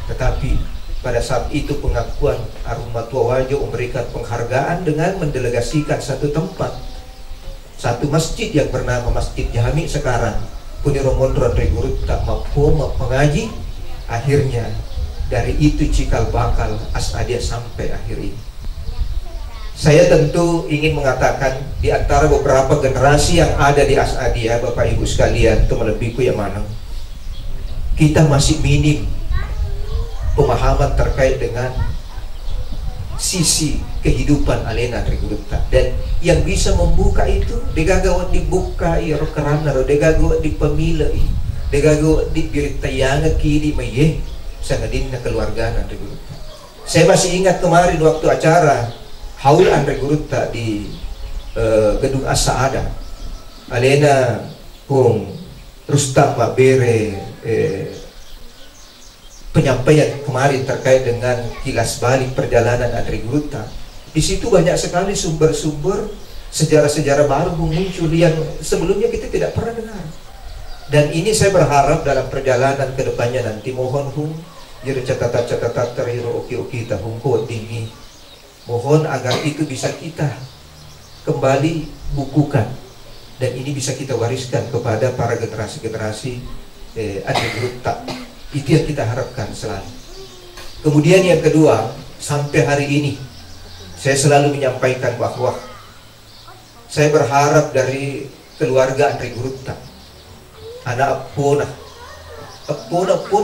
Speaker 5: Tetapi pada saat itu pengakuan Aruma Tua Wajo memberikan penghargaan dengan mendelegasikan satu tempat, satu masjid yang bernama Masjid Jami sekarang. Puniro Mondro Andri Guruta mampu mengaji. Akhirnya dari itu cikal bakal Asadia sampai akhir ini. Saya tentu ingin mengatakan di antara beberapa generasi yang ada di Asadia, Bapak Ibu sekalian, itu melebihiku yang mana, kita masih minim pemahaman terkait dengan sisi kehidupan Alena Andri Guruta. Dan yang bisa membuka itu degagawa dibuka iro karana ro degagawa di pemila degagawa di biritayanga kiri maye sangadin na keluarga Andri Guruta. Saya masih ingat kemarin waktu acara haul Andri Guruta di gedung As-Saada. Alena kung Rustam Mabere penyampaian kemarin terkait dengan kilas balik perjalanan Andri Guruta. Di situ banyak sekali sumber-sumber sejarah-sejarah baru muncul yang sebelumnya kita tidak pernah dengar. Dan ini saya berharap dalam perjalanan ke depannya nanti mohon jadi catatan-catatan terhiro oki-oki tahun tinggi. Mohon agar itu bisa kita kembali bukukan dan ini bisa kita wariskan kepada para generasi-generasi Andri Guruta. Itu yang kita harapkan selalu. Kemudian yang kedua, sampai hari ini saya selalu menyampaikan bahwa saya berharap dari keluarga Andri Guruta, anak puna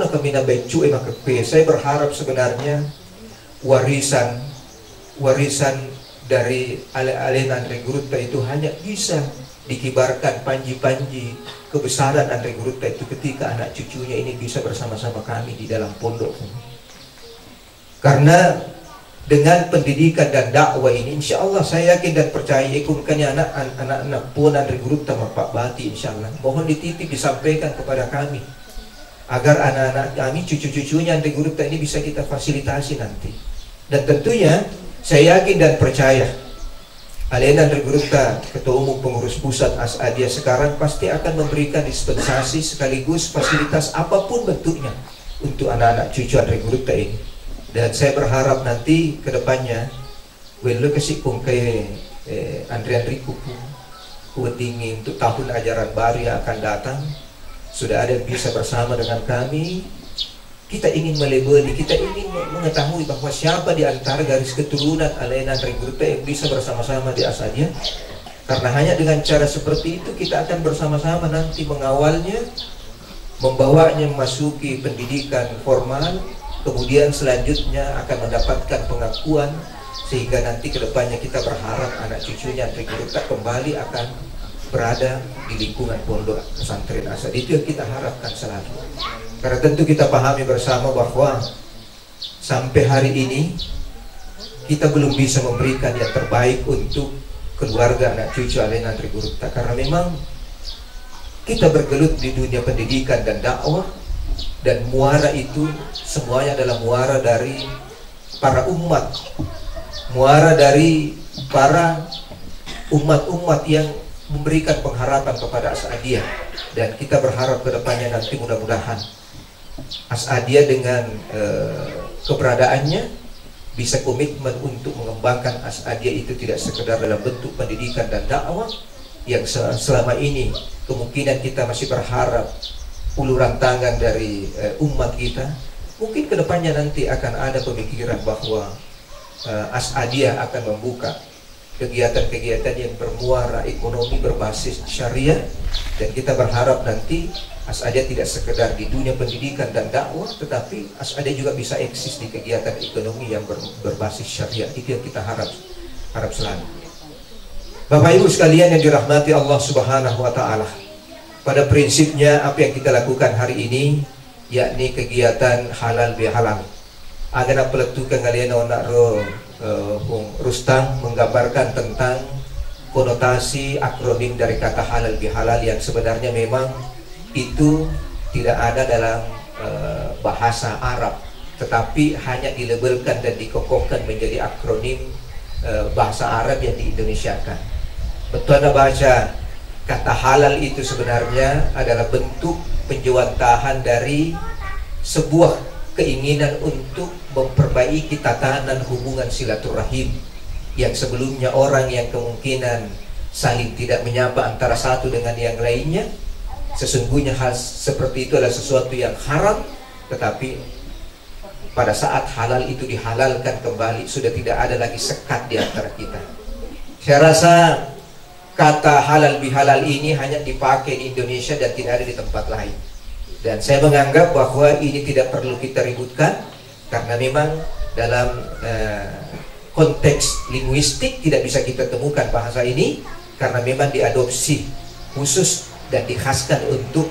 Speaker 5: kami na becu emakpe. Saya berharap sebenarnya warisan dari Alena Andri Guruta itu hanya bisa dikibarkan panji-panji kebesaran Andri Guruta itu ketika anak cucunya ini bisa bersama-sama kami di dalam pondok. Karena dengan pendidikan dan dakwah ini, insya Allah saya yakin dan percaya ikumkannya anak-anak pun Andri Guruta Pak Bati, insya Allah mohon dititip disampaikan kepada kami agar anak-anak kami, cucu-cucunya Andri Guruta ini bisa kita fasilitasi nanti. Dan tentunya saya yakin dan percaya Alena Andri Guruta, Ketua Umum Pengurus Pusat Asadia sekarang pasti akan memberikan dispensasi sekaligus fasilitas apapun bentuknya untuk anak-anak cucu Andri Guruta ini. Dan saya berharap nanti ke depannya welo kasih kongkai Andri kuat dingin untuk tahun ajaran baru yang akan datang sudah ada yang bisa bersama dengan kami. Kita ingin melebeli, kita ingin mengetahui bahwa siapa di antara garis keturunan Alena Andri Guruta yang bisa bersama-sama di Asadia. Karena hanya dengan cara seperti itu kita akan bersama-sama nanti mengawalnya, membawanya memasuki pendidikan formal, kemudian selanjutnya akan mendapatkan pengakuan, sehingga nanti kedepannya kita berharap anak cucunya Andri Guruta kembali akan berada di lingkungan pondok pesantren Asadia. Itu yang kita harapkan selalu. Karena tentu kita pahami bersama bahwa sampai hari ini kita belum bisa memberikan yang terbaik untuk keluarga anak cucu Alena Andri Guruta. Karena memang kita bergelut di dunia pendidikan dan dakwah, dan muara itu semuanya adalah muara dari para umat, muara dari para umat-umat yang memberikan pengharapan kepada Asadia. Dan kita berharap ke depannya nanti mudah-mudahan Asadia dengan keberadaannya bisa komitmen untuk mengembangkan Asadia itu tidak sekedar dalam bentuk pendidikan dan dakwah yang selama ini kemungkinan kita masih berharap uluran tangan dari umat kita. Mungkin kedepannya nanti akan ada pemikiran bahwa Asadia akan membuka kegiatan-kegiatan yang bermuara ekonomi berbasis syariah, dan kita berharap nanti Asadia tidak sekedar di dunia pendidikan dan dakwah, tetapi Asadia juga bisa eksis di kegiatan ekonomi yang berbasis syariah. Itu yang kita harap selalu. Bapak Ibu sekalian yang dirahmati Allah Subhanahu wa Ta'ala, pada prinsipnya apa yang kita lakukan hari ini yakni kegiatan halal bihalal. agana peletukan kalian nak Rustam menggambarkan tentang konotasi akronim dari kata halal bihalal yang sebenarnya memang itu tidak ada dalam bahasa Arab, tetapi hanya dilabelkan dan dikokohkan menjadi akronim bahasa Arab yang diindonesiakan. Betul Anda baca, kata halal itu sebenarnya adalah bentuk penjewantahan dari sebuah keinginan untuk memperbaiki tatanan hubungan silaturahim yang sebelumnya orang yang kemungkinan saling tidak menyapa antara satu dengan yang lainnya. Sesungguhnya hal seperti itu adalah sesuatu yang haram, tetapi pada saat halal itu dihalalkan kembali, sudah tidak ada lagi sekat di antara kita. Saya rasa kata halal bihalal ini hanya dipakai di Indonesia dan tidak ada di tempat lain. Dan saya menganggap bahwa ini tidak perlu kita ributkan, karena memang dalam konteks linguistik tidak bisa kita temukan bahasa ini, karena memang diadopsi khusus dan dikhaskan untuk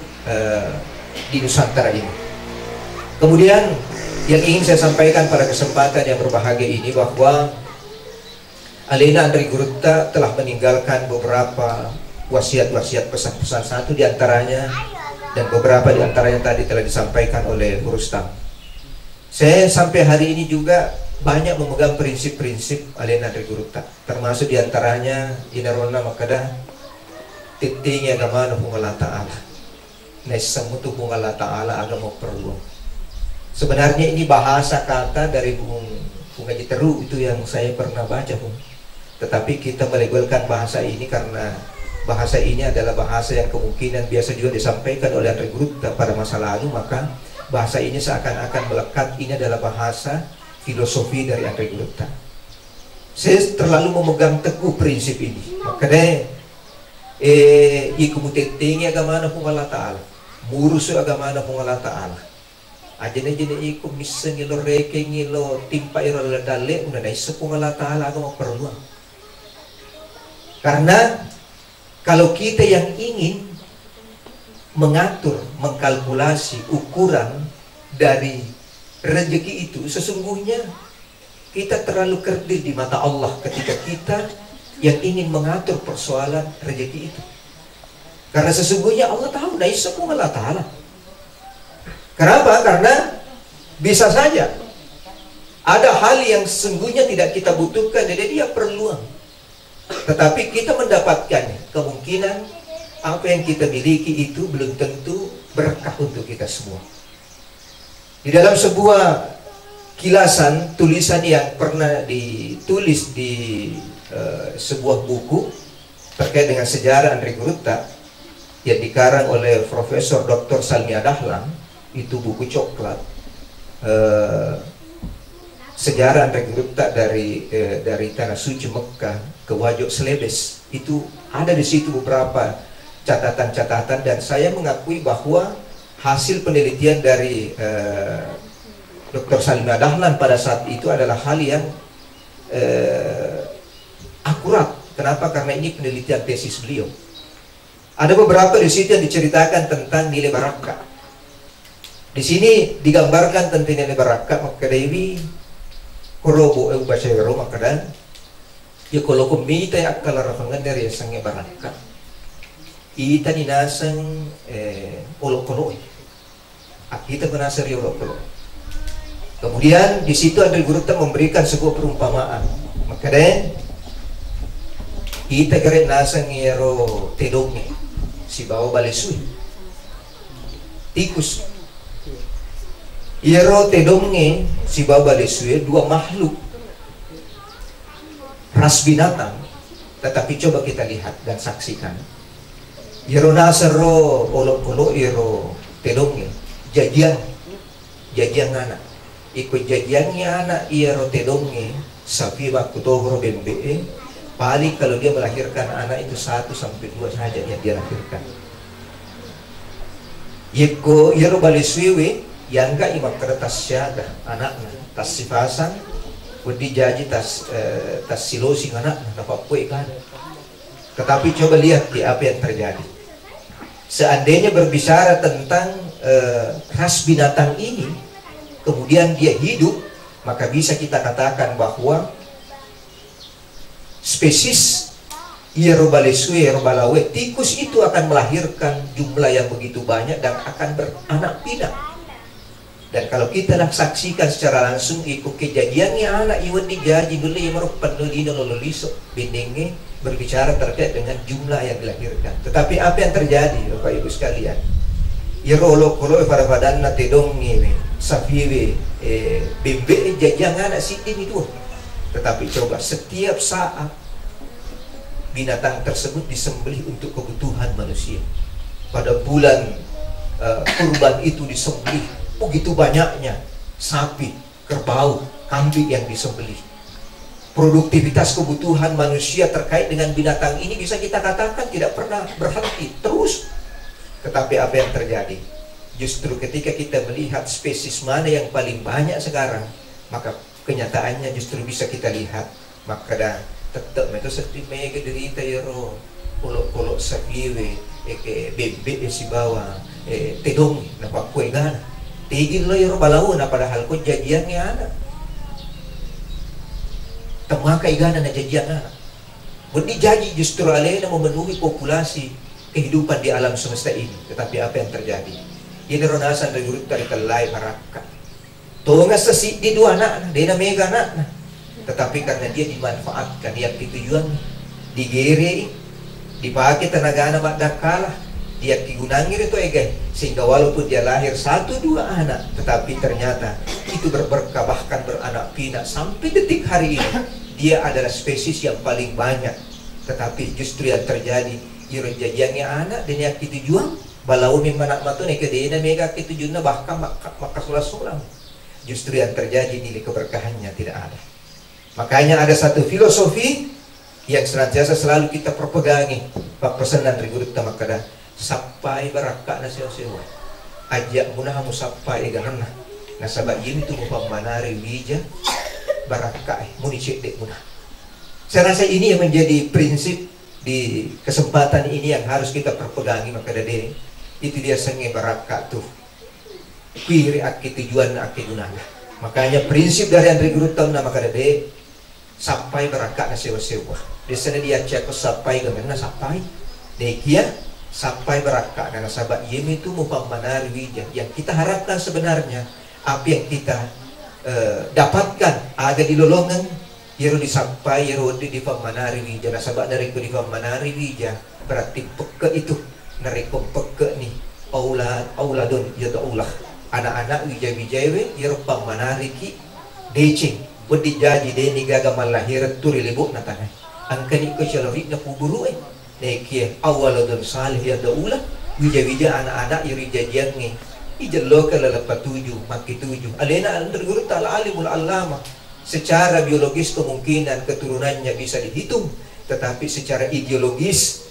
Speaker 5: di Nusantara ini. Kemudian yang ingin saya sampaikan pada kesempatan yang berbahagia ini, bahwa Alena Andri Gurutta telah meninggalkan beberapa wasiat-wasiat pesan-pesan, satu diantaranya dan beberapa diantaranya tadi telah disampaikan oleh Rustam. Saya sampai hari ini juga banyak memegang prinsip-prinsip Alena Andri Gurutta, termasuk diantaranya Inarona Makada titingnya agama Allah Ta'ala Naisamutu Allah Ta'ala agama perlu. Sebenarnya ini bahasa kata dari Bung Haji Teru itu yang saya pernah baca, Bung. Tetapi kita melabelkan bahasa ini karena bahasa ini adalah bahasa yang kemungkinan biasa juga disampaikan oleh Andri Gurutta pada masa lalu, maka bahasa ini seakan-akan melekat ini adalah bahasa filosofi dari Andri Gurutta. Saya terlalu memegang teguh prinsip ini. Makanya ikumutetingi agama na Allah Ta'ala, murusu agama na Allah Ta'ala. Ajane jene iku misa ngilo reke ngilo timpa iro dale una na isa Allah Ta'ala agama perlu. Karena kalau kita yang ingin mengatur, mengkalkulasi ukuran dari rezeki itu, sesungguhnya kita terlalu kerdil di mata Allah ketika kita yang ingin mengatur persoalan rezeki itu. Karena sesungguhnya Allah tahu, naisa pun Allah Ta'ala. Kenapa? Karena bisa saja ada hal yang sesungguhnya tidak kita butuhkan, jadi dia perluang. Tetapi kita mendapatkannya, kemungkinan apa yang kita miliki itu belum tentu berkah untuk kita semua. Di dalam sebuah kilasan tulisan yang pernah ditulis di sebuah buku terkait dengan sejarah Andri Gurutta yang dikarang oleh Profesor Dr. Salmi Dahlan, itu buku coklat, sejarah Andri Gurutta dari Tanah Suci Mekah ke Wajok Selebes. Itu ada di situ beberapa catatan-catatan, dan saya mengakui bahwa hasil penelitian dari Dr. Salmi Dahlan pada saat itu adalah hal yang akurat. Kenapa? Karena ini penelitian tesis beliau. Ada beberapa di situ yang diceritakan tentang nilai barakah. Di sini digambarkan tentang nilai barakah. Maka Dewi korobo baca ro makadan ya kalau kumita ya akal rafangan dari sangnya barakah. Ita ninasang olok-olok. Kita menasar olok-olok. Kemudian di situ Andri Gurutta memberikan sebuah perumpamaan. Maka kita keren nasa ngero tedongnya si bawa balesui tikus iro tedongnya si bawa balesui, dua makhluk ras binatang, tetapi coba kita lihat dan saksikan. Iro nasa ro olok-olok iro tedongnya jajian anak ikut jajiannya anak iro tedongnya sapi waktu tohro bembe. Paling kalau dia melahirkan anak itu 1 sampai 2 saja yang dia lahirkan. Yeko yero baliswiwi yang gak imak kertas syada anaknya tas sifasan wedi jaji tas silosi anaknya dapat kue kan. Tetapi coba lihat di apa yang terjadi. Seandainya berbicara tentang ras binatang ini, kemudian dia hidup maka bisa kita katakan bahwa spesies Yerobalisue, Yerobalawe, tikus itu akan melahirkan jumlah yang begitu banyak dan akan beranak pinak. Dan kalau kita nak saksikan secara langsung ikut kejadiannya anak iwan dijaji dulu yang merupakan nulino loliso bindingnya berbicara terkait dengan jumlah yang dilahirkan. Tetapi apa yang terjadi Bapak Ibu sekalian? Yerolo-kolo pada badan na tedong ini sapiwe bembe jajang anak sitin itu. Tetapi coba setiap saat binatang tersebut disembelih untuk kebutuhan manusia. Pada bulan kurban itu disembelih begitu banyaknya sapi, kerbau, kambing yang disembelih. Produktivitas kebutuhan manusia terkait dengan binatang ini bisa kita katakan tidak pernah berhenti, terus. Tetapi apa yang terjadi? Justru ketika kita melihat spesies mana yang paling banyak sekarang, maka kenyataannya justru bisa kita lihat. Maka dah tetap itu seperti mega derita yero kolok-kolok sapiwe ke bebek si bawa tedong napa kue gana tigil lo yero balawo na padahal ko jajiannya anak temakai gana na jajian anak budi jaji justru alena memenuhi populasi kehidupan di alam semesta ini. Tetapi apa yang terjadi? Ini ronasan dari guru dari kelai maraka tonga sesi di dua anak dia mega anak. Tetapi karena dia dimanfaatkan yang tujuan digere dipakai tenaga anak kalah dia digunangin itu sehingga walaupun dia lahir 1-2 anak tetapi ternyata itu berberkah bahkan beranak pinak sampai detik hari ini dia adalah spesies yang paling banyak. Tetapi justru yang terjadi iron jajannya anak dan yang tujuan balau mimanak matu nek dia mega tujuannya bahkan maka sulam justru yang terjadi nilai keberkahannya tidak ada. Makanya ada satu filosofi yang senantiasa selalu kita perpegangi. Pak pesanan rigurut tamakada sampai barakak na sewa ajak munah mu sampai ganana nasaba yim tu manari wija barakak muni cek dek munah. Saya rasa ini yang menjadi prinsip di kesempatan ini yang harus kita perpegangi. Maka dede itu dia senge barakak tuh kiri aki tujuan aki gunana. Makanya prinsip dari Andri Guru tahun nama kadade sampai berakak na sewa-sewa. Di sana dia cek sampai gamena sampai dekia sampai berakak karena sahabat yem itu mupamanari wijah. Yang kita harapkan sebenarnya apa yang kita dapatkan ada di lolongan yero disampai yero di pamanari wijah. Nah sahabat dari di pamanari wijah berarti peke itu narikom peke nih auladon yaitu aulah anak-anak wijah-wijah yero pamanari ki decing budi jaji deni gaga malahir turi libuk na tanay angkani ko syalori na puburu neki awaladun salih ya daula wija-wija anak-anak yuri jajian ngi ijallo kala lepat 7 maki 7 alena al-guru ta'ala alimul allama. Secara biologis kemungkinan keturunannya bisa dihitung, tetapi secara ideologis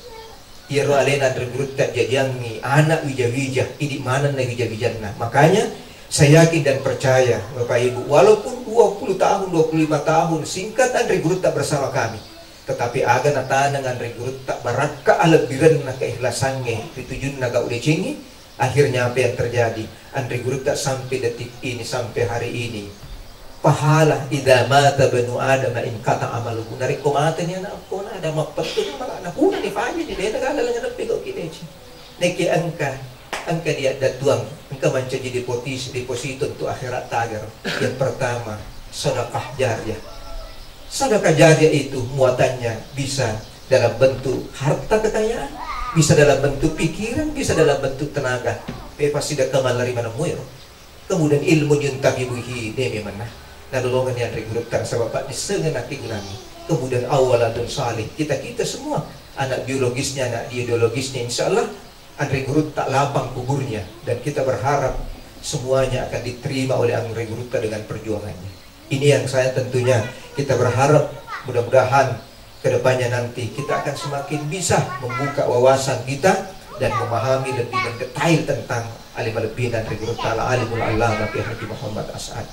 Speaker 5: yero alena al-guru tak jajian ngi anak wija-wija idi mana na wija-wijanna. Makanya saya yakin dan percaya Bapak Ibu, walaupun 20 tahun, 25 tahun singkat Andri Guru tak bersama kami, tetapi aga nata dengan Andri Guru tak baraka alebiran na keikhlasannya ditujun naga udah cengi. Akhirnya apa yang terjadi? Andri Guru tak sampai detik ini, sampai hari ini pahala idza mata banu adam in kata amaluhu dari komate ni anak ko na ada mapatun mala na kuna ni faje di deta kala lang na pigo kinechi neki angka dia datuang engkau menjadi deposito untuk akhirat tagar. Yang pertama sedekah jariah. Sedekah jariah itu muatannya bisa dalam bentuk harta kekayaan, bisa dalam bentuk pikiran, bisa dalam bentuk tenaga. Pasti dah kemal dari mana muir. Kemudian ilmu yuntahi buhi demi mana. Nadolongan yang regrutan sebab Pak disengen hati gunani. Kemudian awaladun salih. Kita semua anak biologisnya, anak ideologisnya, insya Allah Andri Guru tak lapang kuburnya, dan kita berharap semuanya akan diterima oleh Andri Guru dengan perjuangannya. Ini yang saya tentunya kita berharap mudah-mudahan kedepannya nanti kita akan semakin bisa membuka wawasan kita dan memahami lebih mendetail tentang alim al-bin Andri Guru ta'ala alimul allama Haji Muhammad As'ad.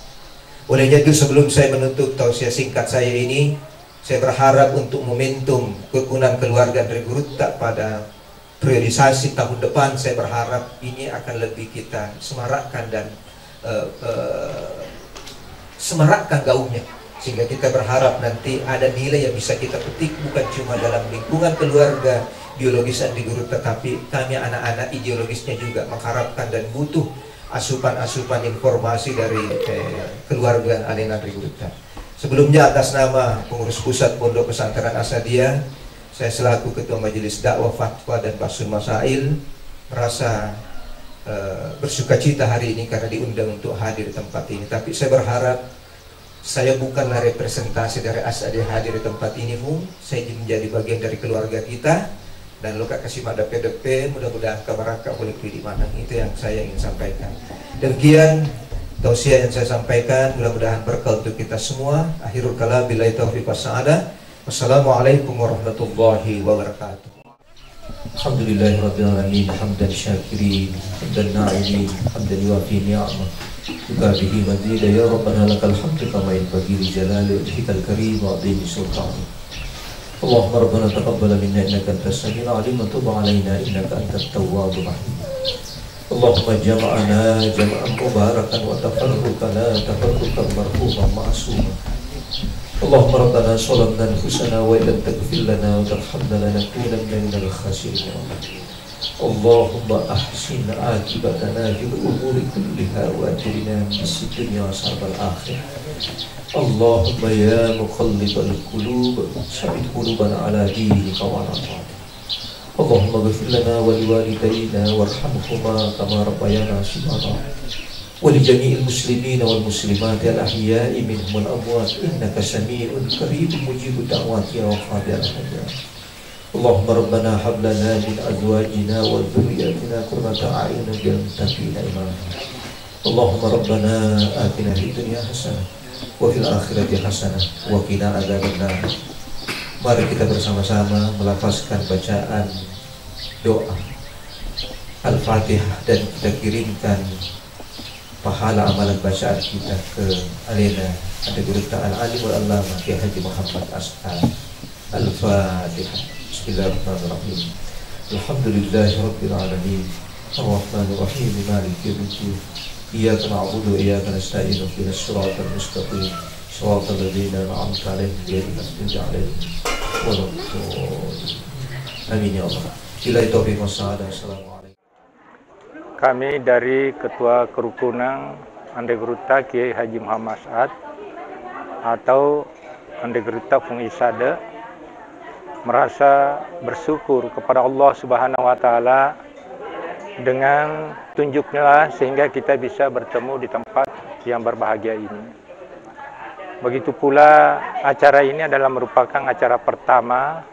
Speaker 5: Olehnya itu sebelum saya menutup tausiah singkat saya ini, saya berharap untuk momentum kerukunan keluarga Andri Guru tak pada priorisasi tahun depan, saya berharap ini akan lebih kita semarakkan dan semarakkan gaungnya, sehingga kita berharap nanti ada nilai yang bisa kita petik bukan cuma dalam lingkungan keluarga biologis Andi Guru, tetapi kami anak-anak ideologisnya juga mengharapkan dan butuh asupan-asupan informasi dari keluarga Alena Andi Guru. Sebelumnya atas nama pengurus pusat Pondok Pesantren Asadiyah, saya selaku Ketua Majelis Dakwah Fatwa dan Basul Masail merasa bersukacita hari ini karena diundang untuk hadir di tempat ini. Tapi saya berharap saya bukanlah representasi dari Asadiyah hadir di tempat ini, saya menjadi bagian dari keluarga kita. Dan lo kasih pada PDP, mudah-mudahan kabaraka boleh pilih mana, itu yang saya ingin sampaikan. Demikian tausiah yang saya sampaikan, mudah-mudahan berkah untuk kita semua. Akhirul kalam, billahi taufiq wassalam. Wassalamualaikum warahmatullahi wabarakatuh. Alhamdulillahirabbil alamin, hamdan syakirin, hamdan na'imin, hamdan yuafi ni'amah, yukabihi mazida, ya rabbana lakal hamdu kama yanbaghi li jalali wajhikal karim wa 'azimi sultanik. Allahumma rabbana taqabbal minna innaka antas samiul 'alim wa tub 'alaina innaka antat tawwabur rahim. Allahumma jama'ana jama'an mubarakan wa tafarruqana tafarruqan marhuman ma'suma. Allahumma rabbana salamna anfusana wa illam taghfir lana wa tarhamna lanakunanna minal khasirin. Allahumma ahsin akibatana fil umuri kulliha wa ajirna fid dunya wa sabal akhirah. Allahumma ya muqallibal qulub sabbit qulubana ala dinika wa ala ta'atik. Allahumma ghfir lana wa liwalidayna warhamhuma kama rabbayana shighara. ولجميع المسلمين والمسلمات الأحياء منهم والأموات إنك سميع قريب مجيب الدعوات يا وقاضي الحاجات. اللهم ربنا هب لنا من أزواجنا وذرياتنا قرة أعين للمتقين إماما. اللهم ربنا آتنا في الدنيا حسنة وفي الآخرة حسنة وقنا عذاب النار. Mari kita bersama-sama melafazkan bacaan doa Al-Fatihah dan kita kirimkan pahala amalan bacaan kita ke Alena Andi Guru Al-Alim Al-Allama Kiai Haji Muhammad As'ad. Al-Fatihah. Bismillahirrahmanirrahim. Alhamdulillahi Rabbil Alamin, Ar-Rahmanir Rahim, Maliki Yawmiddin. Iyyaka na'budu wa iyyaka nasta'in, ihdinas siratal mustaqim, siratal ladzina an'amta 'alaihim ghairil maghdubi 'alaihim waladdallin. Amin ya Allah. Billahi taufiq wassalam. Assalamualaikum.
Speaker 4: Kami dari Ketua Kerukunan Andi Guru Kiai Haji Muhammad As'ad atau Andi Guru Fung Isade merasa bersyukur kepada Allah Subhanahu wa Ta'ala dengan tunjuknya sehingga kita bisa bertemu di tempat yang berbahagia ini. Begitu pula acara ini adalah merupakan acara pertama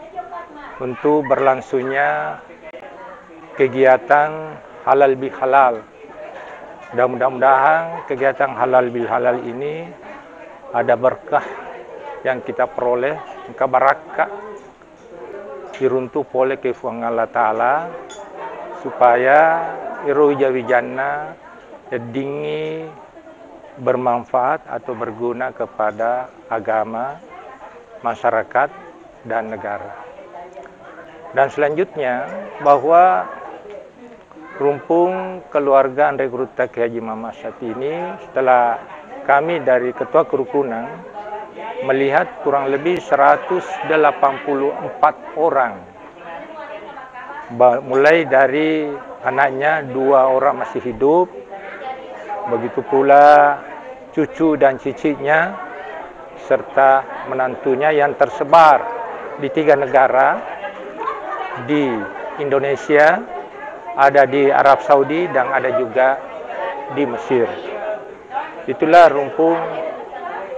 Speaker 4: untuk berlangsungnya kegiatan halal bil halal. Dan mudah-mudahan kegiatan halal bil halal ini ada berkah yang kita peroleh, maka barakah diruntuh oleh kefuang Allah Ta'ala supaya iruja wijana dingi bermanfaat atau berguna kepada agama, masyarakat, dan negara. Dan selanjutnya bahwa rumpung keluarga Andi Guru Kiai Haji Muhammad As'ad ini, setelah kami dari Ketua Kerukunan melihat kurang lebih 184 orang, mulai dari anaknya 2 orang masih hidup, begitu pula cucu dan cicitnya serta menantunya yang tersebar di 3 negara, di Indonesia, ada di Arab Saudi, dan ada juga di Mesir. Itulah rumpun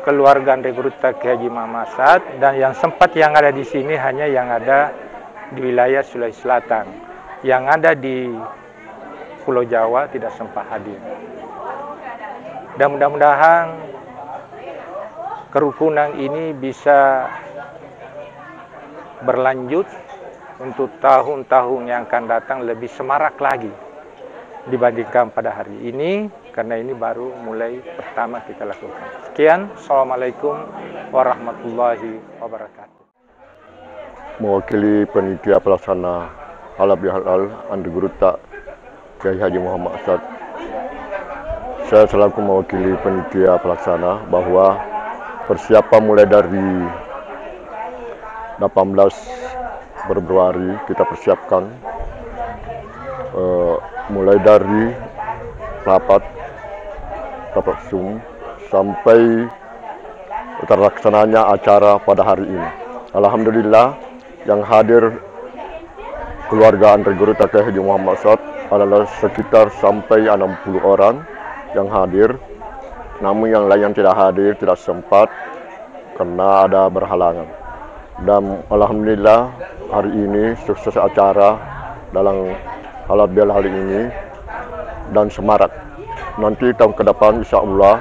Speaker 4: keluarga Andi Guru Kiai Haji Muhammad As'ad, dan yang sempat yang ada di sini hanya yang ada di wilayah Sulawesi Selatan. Yang ada di Pulau Jawa tidak sempat hadir. Dan mudah-mudahan kerukunan ini bisa berlanjut untuk tahun-tahun yang akan datang lebih semarak lagi dibandingkan pada hari ini, karena ini baru mulai pertama kita lakukan. Sekian, Assalamualaikum warahmatullahi wabarakatuh.
Speaker 7: Mewakili panitia pelaksana halal bihalal Andi Guru Kiai Haji Muhammad As'ad, Saya selaku mewakili panitia pelaksana bahwa persiapan mulai dari 18 Februari kita persiapkan mulai dari rapat Zoom sampai terlaksananya acara pada hari ini. Alhamdulillah yang hadir keluarga Andre Guru Kiai Haji Muhammad Saud adalah sekitar sampai 60 orang yang hadir. Namun yang lain yang tidak hadir tidak sempat karena ada berhalangan. Dan alhamdulillah hari ini sukses acara dalam halal bihalal ini dan semarak. Nanti tahun ke depan insya Allah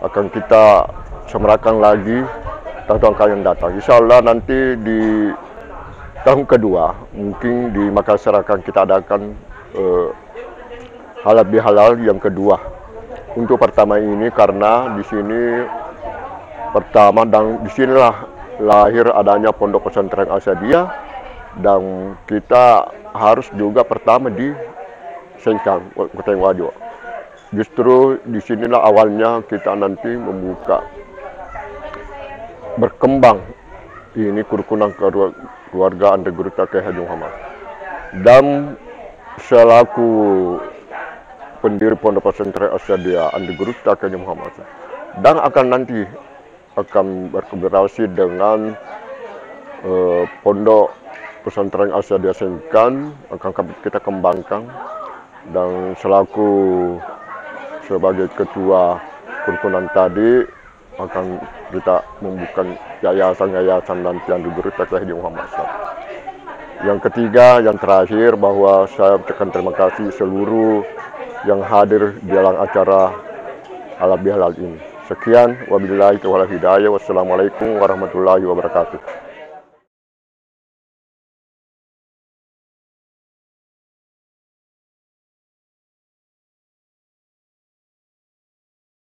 Speaker 7: akan kita semarakan lagi tahun-tahun yang datang. Insya Allah nanti di tahun kedua mungkin di Makassar akan kita adakan halal bihalal yang kedua. Untuk pertama ini karena di sini pertama dan disinilah lahir adanya Pondok Pesantren Asyadiyah dan kita harus juga pertama di Sengkang, Kota Wajo. Justru disinilah awalnya kita nanti membuka berkembang ini kerukunan keluarga Andre Guru Kiai Haji Muhammad. Dan selaku pendiri Pondok Pesantren Asyadiyah Andre Guru Kiai Haji Muhammad dan akan nanti akan berkolaborasi dengan Pondok Pesantren Asyadiyah Sengkang akan kita kembangkan, dan selaku sebagai ketua kerukunan tadi akan kita membuka yayasan-yayasan nanti yang Andre Guru Kiai Haji Muhammad. Yang ketiga, yang terakhir, bahwa saya ucapkan terima kasih seluruh yang hadir di dalam acara halal bihalal ini. Sekian, wabillahi taufiq wal hidayah. Wassalamualaikum warahmatullahi wabarakatuh.